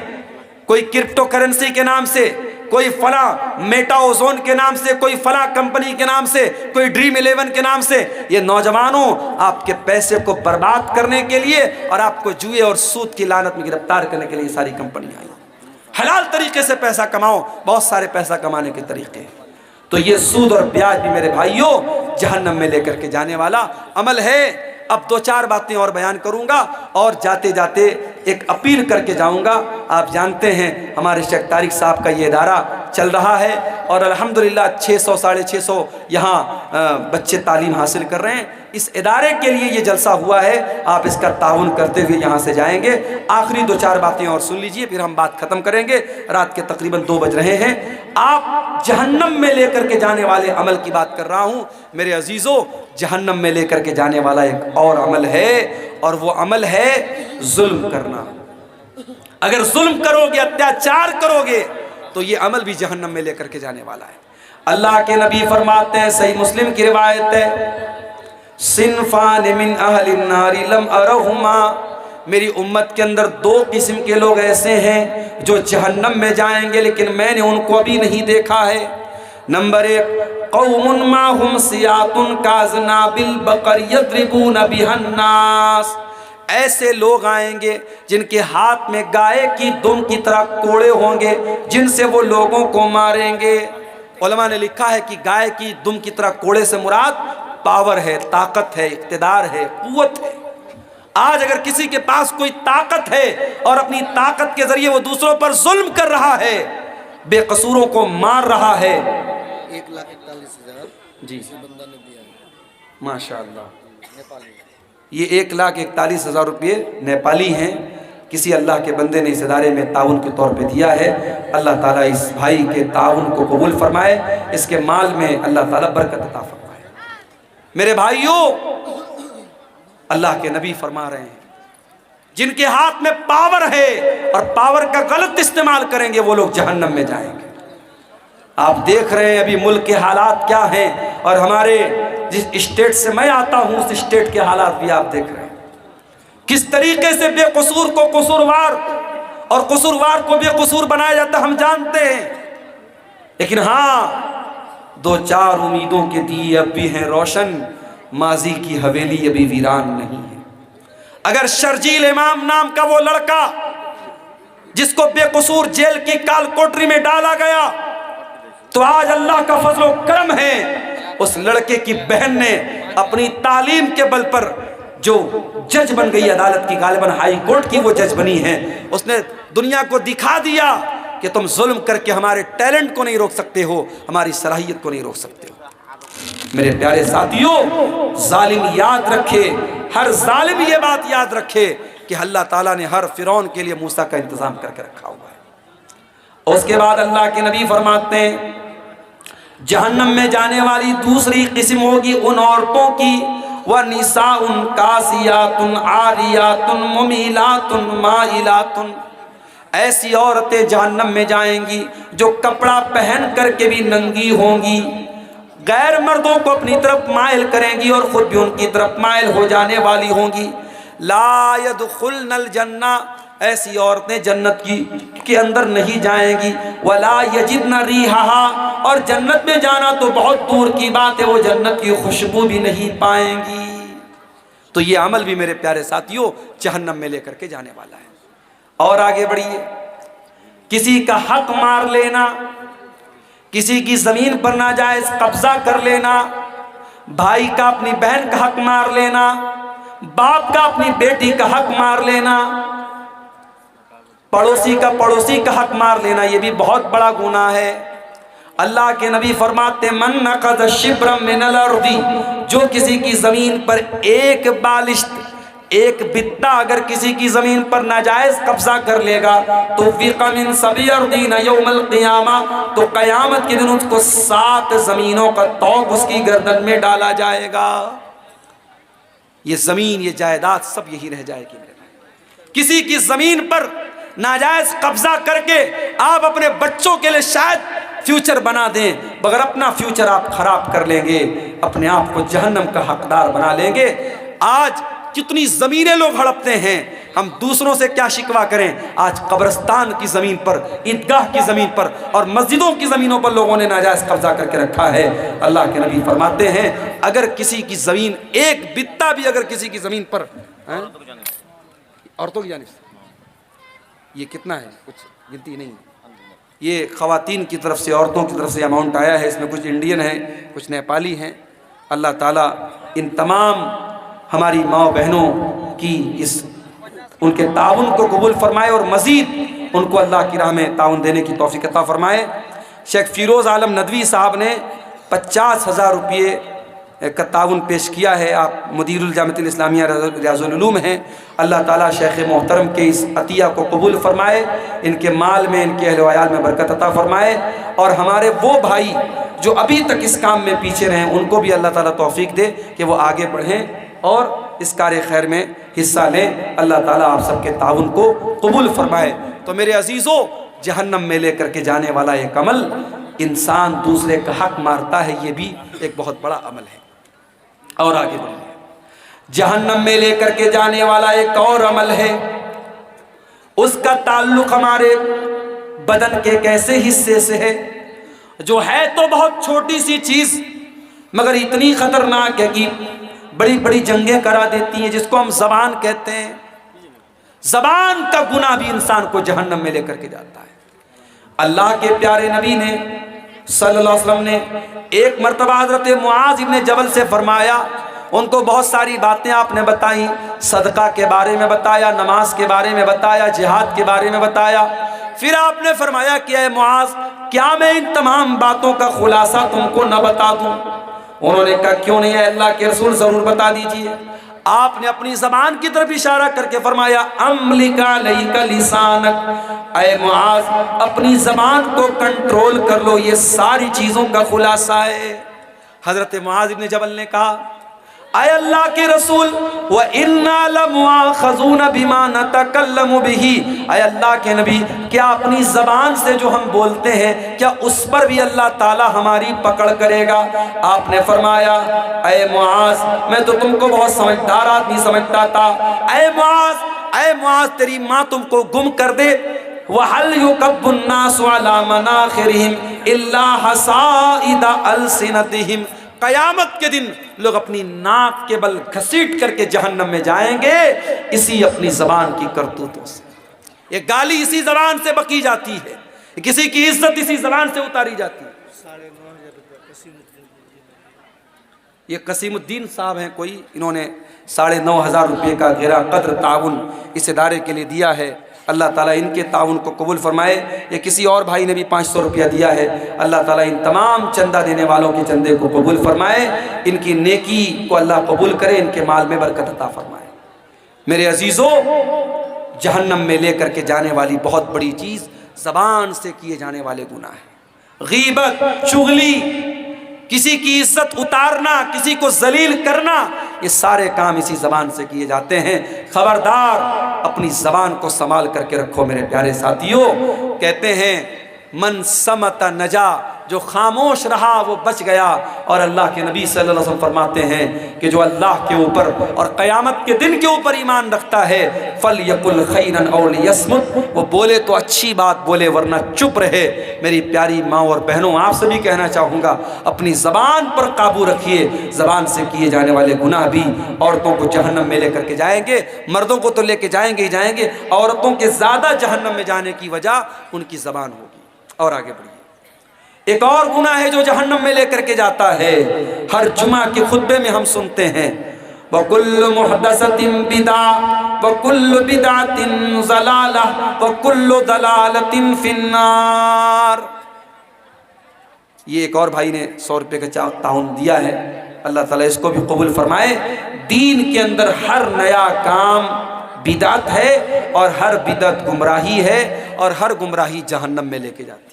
کوئی کرپٹو کرنسی کے نام سے، کوئی فلاں میٹا اوزون کے نام سے، کوئی فلاں کمپنی کے نام سے، کوئی ڈریم 11 کے نام سے۔ یہ نوجوانوں آپ کے پیسے کو برباد کرنے کے لیے اور آپ کو جوئے اور سود کی لعنت میں گرفتار کرنے کے لیے ساری کمپنیاں آئی۔ حلال طریقے سے پیسہ کماؤ، بہت سارے پیسہ کمانے کے طریقے ہیں۔ تو یہ سود اور بیاج بھی میرے بھائیوں جہنم میں لے کر کے جانے والا عمل ہے۔ اب 2-4 باتیں اور بیان کروں گا، اور جاتے جاتے ایک اپیل کر کے جاؤں گا۔ آپ جانتے ہیں ہمارے شیخ طارق صاحب کا یہ ادارہ چل رہا ہے، اور الحمدللہ 600 650 یہاں بچے تعلیم حاصل کر رہے ہیں۔ اس ادارے کے لیے یہ جلسہ ہوا ہے، آپ اس کا تعاون کرتے ہوئے یہاں سے جائیں گے۔ آخری 2-4 باتیں اور سن لیجئے، پھر ہم بات ختم کریں گے، رات کے تقریباً 2 بج رہے ہیں۔ آپ جہنم میں لے کر کے جانے والے عمل کی بات کر رہا ہوں میرے عزیزوں۔ جہنم میں لے کر کے جانے والا ایک اور عمل ہے، اور وہ عمل ہے ظلم کرنا۔ اگر ظلم کرو گے، اتیاچار کرو گے، تو یہ عمل بھی جہنم میں لے کر کے جانے والا ہے۔ اللہ کے نبی فرماتے ہیں، صحیح مسلم کی روایت ہے، صنفان من اہل النار لم ارہما، میری امت کے اندر 2 قسم کے لوگ ایسے ہیں جو جہنم میں جائیں گے، لیکن میں نے ان کو ابھی نہیں دیکھا ہے۔ نمبر 1، قوم معہم سیاط کاذناب البقر یضربون بها الناس، ایسے لوگ آئیں گے جن کے ہاتھ میں گائے کی دم کی طرح کوڑے ہوں گے، جن سے وہ لوگوں کو ماریں گے۔ علماء نے لکھا ہے کہ گائے کی دم کی طرح کوڑے سے مراد پاور ہے، طاقت ہے، اقتدار ہے، قوت ہے۔ آج اگر کسی کے پاس کوئی طاقت ہے اور اپنی طاقت کے ذریعے وہ دوسروں پر ظلم کر رہا ہے، بے قصوروں کو مار رہا ہے، 1,41,000 جی بندہ نے دیا ہے، ماشاءاللہ، نیپالی۔ یہ 1,41,000 روپے نیپالی ہیں، کسی اللہ کے بندے نے اس ادارے میں تعاون کے طور پہ دیا ہے۔ اللہ تعالیٰ اس بھائی کے تعاون کو قبول فرمائے، اس کے مال میں اللہ تعالیٰ برکت عطا فرمائے۔ میرے بھائیوں، اللہ کے نبی فرما رہے ہیں جن کے ہاتھ میں پاور ہے اور پاور کا غلط استعمال کریں گے، وہ لوگ جہنم میں جائیں گے۔ آپ دیکھ رہے ہیں ابھی ملک کے حالات کیا ہیں، اور ہمارے جس اسٹیٹ سے میں آتا ہوں اس اسٹیٹ کے حالات بھی آپ دیکھ رہے ہیں، کس طریقے سے بے قصور کو قصوروار اور قصوروار کو بے قصور بنایا جاتا ہم جانتے ہیں۔ لیکن ہاں، 2-4 امیدوں کے دیے اب بھی ہیں روشن، ماضی کی حویلی ابھی ویران نہیں ہے۔ اگر شرجیل امام نام کا وہ لڑکا جس کو بے قصور جیل کی کال کوٹری میں ڈالا گیا، تو آج اللہ کا فضل و کرم ہے، اس لڑکے کی بہن نے اپنی تعلیم کے بل پر جو جج بن گئی عدالت کی، غالباً ہائی کورٹ کی وہ جج بنی ہے، اس نے دنیا کو دکھا دیا کہ تم ظلم کر کے ہمارے ٹیلنٹ کو نہیں روک سکتے ہو، ہماری صلاحیت کو نہیں روک سکتے ہو۔ میرے پیارے ساتھیوں، ظالم یاد رکھے، ہر ظالم یہ بات یاد رکھے کہ اللہ تعالیٰ نے ہر فرعون کے لیے موسیٰ کا انتظام کر کے رکھا ہوا ہے۔ اور اس کے بعد اللہ کے نبی فرماتے ہیں جہنم میں جانے والی دوسری قسم ہوگی ان عورتوں کی، وَنِسَاءٌ كَاسِيَاتٌ عَارِيَاتٌ مُمِيلَاتٌ مَائِلَاتٌ، ایسی عورتیں جہنم میں جائیں گی جو کپڑا پہن کر کے بھی ننگی ہوں گی، غیر مردوں کو اپنی طرف مائل کریں گی اور خود بھی ان کی طرف مائل ہو جانے والی ہوں گی۔ لا يدخلن الجنہ، ایسی عورتیں جنت کے اندر نہیں جائیں گی۔ ولا یجدن ریحہا، اور جنت میں جانا تو بہت دور کی بات ہے، وہ جنت کی خوشبو بھی نہیں پائیں گی۔ تو یہ عمل بھی میرے پیارے ساتھیوں جہنم میں لے کر کے جانے والا ہے۔ اور آگے بڑھیے، کسی کا حق مار لینا، کسی کی زمین پر ناجائز قبضہ کر لینا، بھائی کا اپنی بہن کا حق مار لینا، باپ کا اپنی بیٹی کا حق مار لینا، پڑوسی کا پڑوسی کا حق مار لینا، یہ بھی بہت بڑا گناہ ہے۔ اللہ کے نبی فرماتے من نقض شبرا من الارض، جو کسی کی زمین پر ایک بالشت، ایک بتہ اگر کسی کی زمین پر ناجائز قبضہ کر لے گا تو فِقَ مِن سَبْعِ أَرْضِينَ يَوْمَ الْقِيَامَةِ، تو قیامت کے دن اس کو 7 زمینوں کا طوق اس کی گردن میں ڈالا جائے گا۔ یہ زمین، یہ جائیداد سب یہی رہ جائے گی میرے بھائی۔ کسی کی زمین پر ناجائز قبضہ کر کے آپ اپنے بچوں کے لیے شاید فیوچر بنا دیں، مگر اپنا فیوچر آپ خراب کر لیں گے، اپنے آپ کو جہنم کا حقدار بنا لیں گے۔ آج کتنی زمینیں لوگ ہڑپتے ہیں، ہم دوسروں سے کیا شکوہ کریں؟ آج قبرستان کی زمین پر، عیدگاہ کی زمین پر اور مسجدوں کی زمینوں پر لوگوں نے ناجائز قبضہ کر کے رکھا ہے۔ اللہ کے نبی فرماتے ہیں اگر کسی کی زمین ایک بتہ بھی اگر کسی کی زمین پر، عورتوں کی جانب سے یہ کتنا ہے، کچھ گنتی نہیں ہے، یہ خواتین کی طرف سے، عورتوں کی طرف سے اماؤنٹ آیا ہے، اس میں کچھ انڈین ہیں، کچھ نیپالی ہیں۔ اللہ تعالیٰ ان تمام ہماری ماں بہنوں کی ان کے تعاون کو قبول فرمائے اور مزید ان کو اللہ کی راہ میں تعاون دینے کی توفیق عطا فرمائے۔ شیخ فیروز عالم ندوی صاحب نے 50,000 روپے کا تعاون پیش کیا ہے۔ آپ مدیر الجامعۃ الاسلامیہ ریاض العلوم ہیں۔ اللہ تعالیٰ شیخ محترم کے اس عطیہ کو قبول فرمائے، ان کے مال میں، ان کے اہل و عیال میں برکت عطا فرمائے، اور ہمارے وہ بھائی جو ابھی تک اس کام میں پیچھے رہیں ان کو بھی اللہ تعالیٰ توفیق دے کہ وہ آگے بڑھیں اور اس کار خیر میں حصہ لیں۔ اللہ تعالیٰ آپ سب کے تعاون کو قبول فرمائے۔ تو میرے عزیزوں، جہنم میں لے کر کے جانے والا ایک عمل، انسان دوسرے کا حق مارتا ہے، یہ بھی ایک بہت بڑا عمل ہے۔ اور آگے بڑھیں، جہنم میں لے کر کے جانے والا ایک اور عمل ہے، اس کا تعلق ہمارے بدن کے ایک ایسے حصے سے ہے جو ہے تو بہت چھوٹی سی چیز مگر اتنی خطرناک ہے کہ بڑی بڑی جنگیں کرا دیتی ہیں، جس کو ہم زبان کہتے ہیں۔ زبان کا گناہ بھی انسان کو جہنم میں لے کر کے جاتا ہے۔ اللہ کے پیارے نبی نے صلی اللہ علیہ وسلم نے ایک مرتبہ حضرت معاذ ابن جبل سے فرمایا، ان کو بہت ساری باتیں آپ نے بتائیں، صدقہ کے بارے میں بتایا، نماز کے بارے میں بتایا، جہاد کے بارے میں بتایا۔ پھر آپ نے فرمایا کہ اے معاذ، کیا میں ان تمام باتوں کا خلاصہ تم کو نہ بتا دوں؟ انہوں نے کہا کیوں نہیں، اے اللہ کے رسول ضرور بتا دیجئے۔ آپ نے اپنی زبان کی طرف اشارہ کر کے فرمایا املک علیک لسانک، اے معاذ اپنی زبان کو کنٹرول کر لو، یہ ساری چیزوں کا خلاصہ ہے۔ حضرت معاذ ابن جبل نے کہا اے اللہ کے رسول وَإِنَّا لَمُؤَاخَذُونَ بِمَا نَتَكَلَّمُ بِهِ، اے اللہ کے نبی کیا اپنی زبان سے جو ہم بولتے ہیں کیا اس پر بھی اللہ تعالی ہماری پکڑ کرے گا؟ آپ نے فرمایا اے معاذ میں تو تم کو بہت سمجھدار آدمی سمجھتا تھا، اے معاذ تیری ماں تم کو گم کر دے، وَهَلْ يُكَبُّ النَّاسُ عَلَى مَنَاخِرِهِمْ إِلَّا حَصَائِدَ أَلْسِنَتِهِمْ، قیامت کے دن لوگ اپنی ناک کے بل گھسیٹ کر کے جہنم میں جائیں گے اسی اپنی زبان کی کرتوتوں سے۔ یہ گالی اسی زبان سے بکی جاتی ہے، کسی کی عزت اسی زبان سے اتاری جاتی ہے۔ یہ قسیم الدین صاحب ہیں کوئی، انہوں نے 9,500 روپے کا غیر قدر تعاون اس ادارے کے لیے دیا ہے۔ اللہ تعالیٰ ان کے تعاون کو قبول فرمائے۔ یہ کسی اور بھائی نے بھی 500 روپیہ دیا ہے، اللہ تعالیٰ ان تمام چندہ دینے والوں کے چندے کو قبول فرمائے، ان کی نیکی کو اللہ قبول کرے، ان کے مال میں برکت عطا فرمائے۔ میرے عزیزوں، جہنم میں لے کر کے جانے والی بہت بڑی چیز زبان سے کیے جانے والے گناہ ہیں۔ غیبت، چغلی، کسی کی عزت اتارنا، کسی کو ذلیل کرنا، یہ سارے کام اسی زبان سے کیے جاتے ہیں۔ خبردار، اپنی زبان کو سنبھال کر کے رکھو میرے پیارے ساتھیوں۔ کہتے ہیں من صمت نجا، جو خاموش رہا وہ بچ گیا، اور اللہ کے نبی صلی اللہ علیہ وسلم فرماتے ہیں کہ جو اللہ کے اوپر اور قیامت کے دن کے اوپر ایمان رکھتا ہے فَلْيَقُلْ خَيْرًا أَوْ لِيَصْمُتْ، وہ بولے تو اچھی بات بولے ورنہ چپ رہے۔ میری پیاری ماں اور بہنوں، آپ سے بھی کہنا چاہوں گا، اپنی زبان پر قابو رکھیے۔ زبان سے کیے جانے والے گناہ بھی عورتوں کو جہنم میں لے کر کے جائیں گے، مردوں کو تو لے کے جائیں گے ہی جائیں گے، عورتوں کے زیادہ جہنم میں جانے کی وجہ ان کی زبان ہوگی۔ اور آگے بڑھیے، ایک اور گناہ ہے جو جہنم میں لے کر کے جاتا ہے، ہر جمعہ کے خطبے میں ہم سنتے ہیں وَكُلُّ مُحْدَثَةٍ بِدْعَةٍ وَكُلُّ بِدْعَةٍ ضَلَالَةٍ وَكُلُّ ضَلَالَةٍ فِي النَّارِ۔ یہ ایک اور بھائی نے 100 روپے کا تعاون دیا ہے، اللہ تعالیٰ اس کو بھی قبول فرمائے۔ دین کے اندر ہر نیا کام بدعت ہے، اور ہر بدعت گمراہی ہے، اور ہر گمراہی جہنم میں لے کے جاتی ہے۔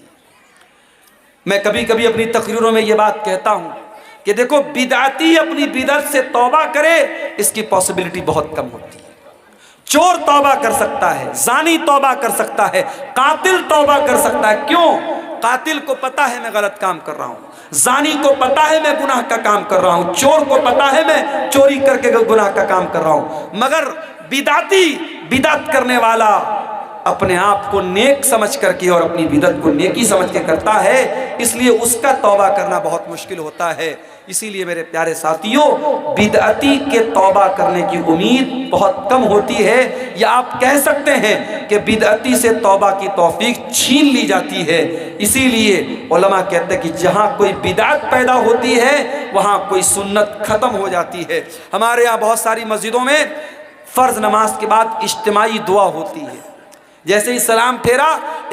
میں کبھی کبھی اپنی تقریروں میں یہ بات کہتا ہوں کہ دیکھو، بدعتی اپنی بدعت سے توبہ کرے، اس کی پاسبلٹی بہت کم ہوتی ہے۔ چور توبہ کر سکتا ہے، زانی توبہ کر سکتا ہے، قاتل توبہ کر سکتا ہے۔ کیوں؟ قاتل کو پتا ہے میں غلط کام کر رہا ہوں، زانی کو پتا ہے میں گناہ کا کام کر رہا ہوں، چور کو پتا ہے میں چوری کر کے گناہ کا کام کر رہا ہوں، مگر بدعتی، بدعت کرنے والا اپنے آپ کو نیک سمجھ کر کے اور اپنی بدعت کو نیکی سمجھ کے کرتا ہے، اس لیے اس کا توبہ کرنا بہت مشکل ہوتا ہے۔ اسی لیے میرے پیارے ساتھیوں، بدعتی کے توبہ کرنے کی امید بہت کم ہوتی ہے، یا آپ کہہ سکتے ہیں کہ بدعتی سے توبہ کی توفیق چھین لی جاتی ہے۔ اسی لیے علماء کہتے ہیں کہ جہاں کوئی بدعت پیدا ہوتی ہے وہاں کوئی سنت ختم ہو جاتی ہے۔ ہمارے یہاں بہت ساری مسجدوں میں فرض نماز کے بعد اجتماعی دعا ہوتی ہے۔ جیسے ہی سلام پھیرا،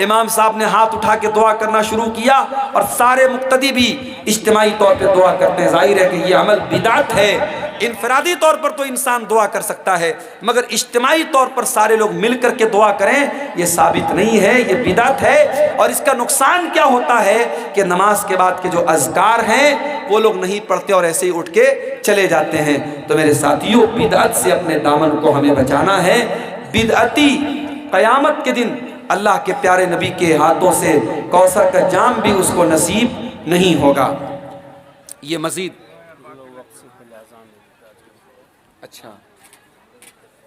امام صاحب نے ہاتھ اٹھا کے دعا کرنا شروع کیا، اور سارے مقتدی بھی اجتماعی طور پہ دعا کرتے ہیں۔ ظاہر ہے کہ یہ عمل بدعت ہے۔ انفرادی طور پر تو انسان دعا کر سکتا ہے، مگر اجتماعی طور پر سارے لوگ مل کر کے دعا کریں، یہ ثابت نہیں ہے، یہ بدعت ہے۔ اور اس کا نقصان کیا ہوتا ہے کہ نماز کے بعد کے جو اذکار ہیں وہ لوگ نہیں پڑھتے اور ایسے ہی اٹھ کے چلے جاتے ہیں۔ تو میرے ساتھیوں، بدعت سے اپنے دامن کو ہمیں بچانا ہے۔ بدعتی قیامت کے دن اللہ کے پیارے نبی کے ہاتھوں سے کوثر کا جام بھی اس کو نصیب نہیں ہوگا۔ یہ مزید اچھا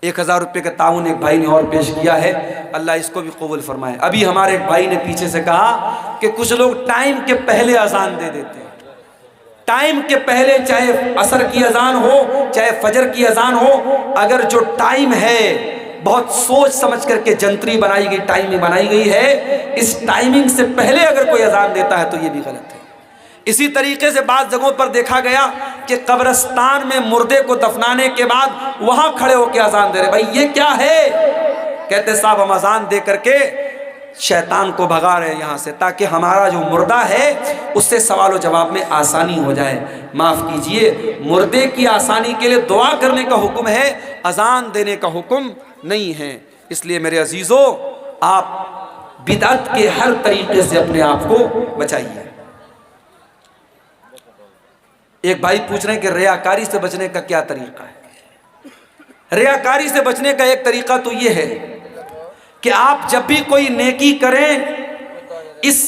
1000 روپے کا تعاون ایک بھائی نے اور پیش کیا ہے، اللہ اس کو بھی قبول فرمائے۔ ابھی ہمارے ایک بھائی نے پیچھے سے کہا کہ کچھ لوگ ٹائم کے پہلے اذان دے دیتے ہیں، ٹائم کے پہلے، چاہے عصر کی اذان ہو چاہے فجر کی اذان ہو، اگر جو ٹائم ہے بہت سوچ سمجھ کر کے جنتری بنائی گئی، ٹائمنگ بنائی گئی ہے، اس ٹائمنگ سے پہلے اگر کوئی اذان دیتا ہے تو یہ بھی غلط ہے۔ اسی طریقے سے بعض جگہوں پر دیکھا گیا کہ قبرستان میں مردے کو دفنانے کے بعد وہاں کھڑے ہو کے اذان دے رہے، بھائی یہ کیا ہے؟ کہتے صاحب ہم اذان دے کر کے شیطان کو بھگا رہے ہیں یہاں سے، تاکہ ہمارا جو مردہ ہے اس سے سوال و جواب میں آسانی ہو جائے۔ معاف کیجئے، مردے کی آسانی کے لیے دعا کرنے کا حکم ہے، اذان دینے کا حکم نہیں ہے۔ اس لیے میرے عزیزو، آپ بدعت کے ہر طریقے سے اپنے آپ کو بچائیے۔ ایک بھائی پوچھ رہے ہیں کہ ریاکاری سے بچنے کا کیا طریقہ ہے؟ ریاکاری سے بچنے کا ایک طریقہ تو یہ ہے کہ آپ جب بھی کوئی نیکی کریں اس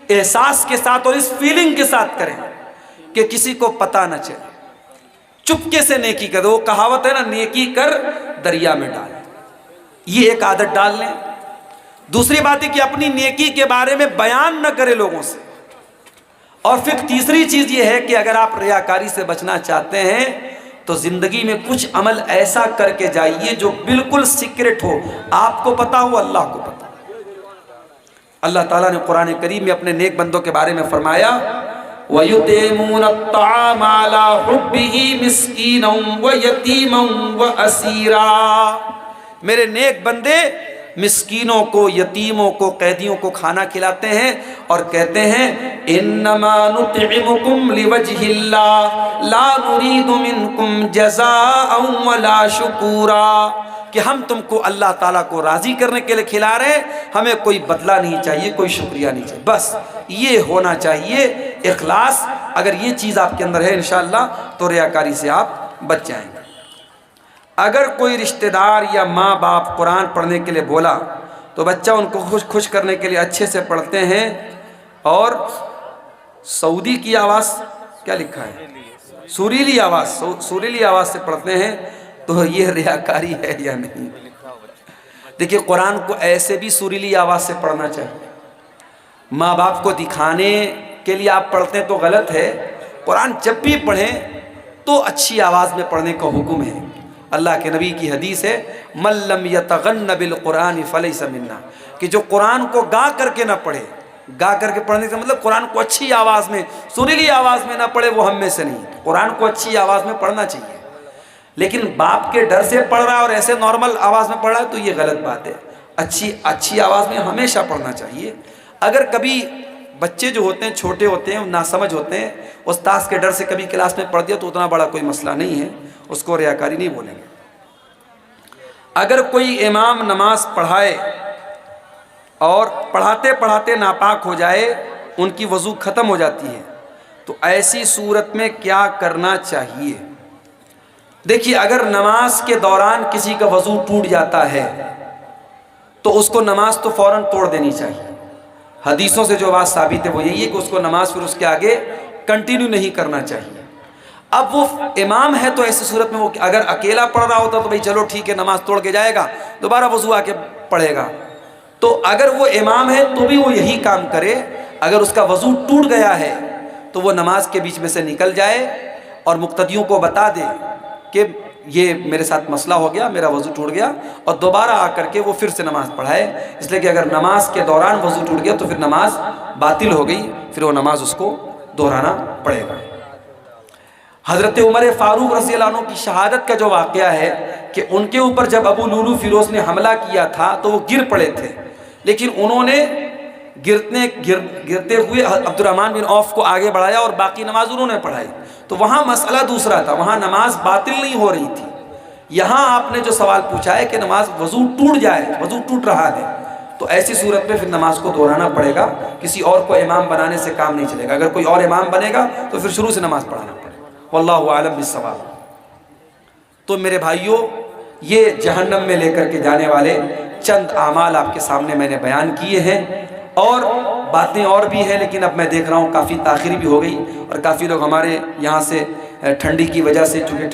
احساس کے ساتھ اور اس فیلنگ کے ساتھ کریں کہ کسی کو پتہ نہ چلے، چپکے سے نیکی کریں۔ وہ کہاوت ہے نا، نیکی کر دریا میں ڈال، یہ ایک عادت ڈال لیں۔ دوسری بات ہے کہ اپنی نیکی کے بارے میں بیان نہ کرے لوگوں سے۔ اور پھر تیسری چیز یہ ہے کہ اگر آپ ریاکاری سے بچنا چاہتے ہیں تو زندگی میں کچھ عمل ایسا کر کے جائیے جو بالکل سیکرٹ ہو، آپ کو پتا ہو، اللہ کو پتا۔ اللہ تعالیٰ نے قرآن کریم میں اپنے نیک بندوں کے بارے میں فرمایا وَيُطْعِمُونَ الطَّعَامَ عَلَى حُبِّهِ مِسْكِينًا وَيَتِيمًا وَأَسِيرًا، میرے نیک بندے مسکینوں کو، یتیموں کو، قیدیوں کو کھانا کھلاتے ہیں اور کہتے ہیں انما نطعمکم لوجہ اللہ لا نرید منکم جزاء ولا شکورا، کہ ہم تم کو اللہ تعالیٰ کو راضی کرنے کے لیے کھلا رہے ہیں، ہمیں کوئی بدلہ نہیں چاہیے، کوئی شکریہ نہیں چاہیے، بس یہ ہونا چاہیے اخلاص۔ اگر یہ چیز آپ کے اندر ہے انشاءاللہ تو ریاکاری سے آپ بچ جائیں گے۔ اگر کوئی رشتہ دار یا ماں باپ قرآن پڑھنے کے لیے بولا تو بچہ ان کو خوش کرنے کے لیے اچھے سے پڑھتے ہیں، اور سعودی کی آواز کیا لکھا ہے، سریلی آواز، سریلی آواز سے پڑھتے ہیں، تو یہ ریاکاری ہے یا نہیں؟ دیکھیے قرآن کو ایسے بھی سریلی آواز سے پڑھنا چاہیے، ماں باپ کو دکھانے کے لیے آپ پڑھتے ہیں تو غلط ہے۔ قرآن جب بھی پڑھیں تو اچھی آواز میں پڑھنے کا حکم ہے۔ اللہ کے نبی کی حدیث ہے من لم یتغن بالقرآن فلیس منا، کہ جو قرآن کو گا کر کے نہ پڑھے، گا کر کے پڑھنے کا مطلب قرآن کو اچھی آواز میں، سریلی آواز میں نہ پڑھے، وہ ہم میں سے نہیں۔ قرآن کو اچھی آواز میں پڑھنا چاہیے، لیکن باپ کے ڈر سے پڑھ رہا ہے اور ایسے نارمل آواز میں پڑھ رہا ہے تو یہ غلط بات ہے۔ اچھی آواز میں ہمیشہ پڑھنا چاہیے۔ اگر کبھی بچے جو ہوتے ہیں چھوٹے ہوتے ہیں، ناسمجھ ہوتے ہیں، استاذ کے ڈر سے کبھی کلاس میں پڑھ دیا تو اتنا بڑا کوئی مسئلہ نہیں ہے، اس کو ریاکاری نہیں بولیں گے۔ اگر کوئی امام نماز پڑھائے اور پڑھاتے پڑھاتے ناپاک ہو جائے، ان کی وضو ختم ہو جاتی ہے، تو ایسی صورت میں کیا کرنا چاہیے؟ دیکھیے اگر نماز کے دوران کسی کا وضو ٹوٹ جاتا ہے تو اس کو نماز تو فوراً توڑ دینی چاہیے۔ حدیثوں سے جو بات ثابت ہے وہ یہی ہے کہ اس کو نماز پھر اس کے آگے کنٹینیو نہیں کرنا چاہیے۔ اب وہ امام ہے تو ایسی صورت میں وہ اگر اکیلا پڑھ رہا ہوتا تو بھائی چلو ٹھیک ہے نماز توڑ کے جائے گا، دوبارہ وضو آ کے پڑھے گا۔ تو اگر وہ امام ہے تو بھی وہ یہی کام کرے، اگر اس کا وضو ٹوٹ گیا ہے تو وہ نماز کے بیچ میں سے نکل جائے اور مقتدیوں کو بتا دے کہ یہ میرے ساتھ مسئلہ ہو گیا، میرا وضو ٹوٹ گیا، اور دوبارہ آ کر کے وہ پھر سے نماز پڑھائے، اس لیے کہ اگر نماز کے دوران وضو ٹوٹ گیا تو پھر نماز باطل ہو گئی، پھر وہ نماز اس کو دہرانا پڑے گا۔ حضرت عمر فاروق رضی اللہ عنہ کی شہادت کا جو واقعہ ہے کہ ان کے اوپر جب ابو لولو فیروز نے حملہ کیا تھا تو وہ گر پڑے تھے، لیکن انہوں نے گرتے ہوئے عبد الرحمن بن عوف کو آگے بڑھایا اور باقی نماز انہوں نے پڑھائی، تو وہاں مسئلہ دوسرا تھا، وہاں نماز باطل نہیں ہو رہی تھی۔ یہاں آپ نے جو سوال پوچھا ہے کہ نماز وضو ٹوٹ جائے، وضو ٹوٹ رہا ہے، تو ایسی صورت میں پھر نماز کو دہرانا پڑے گا، کسی اور کو امام بنانے سے کام نہیں چلے گا۔ اگر کوئی اور امام بنے گا تو پھر شروع سے نماز پڑھانا پڑے گا۔ واللہ اعلم بالصواب۔ تو میرے بھائیوں، یہ جہنم میں لے کر کے جانے والے چند اعمال آپ کے سامنے میں نے بیان کیے ہیں، اور باتیں اور بھی ہیں، لیکن اب میں دیکھ رہا ہوں کافی تاخیر بھی ہو گئی، اور کافی لوگ ہمارے یہاں سے ٹھنڈی کی وجہ سے، چونکہ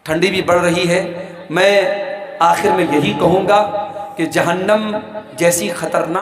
ٹھنڈی بھی بڑھ رہی ہے، میں آخر میں یہی کہوں گا کہ جہنم جیسی خطرناک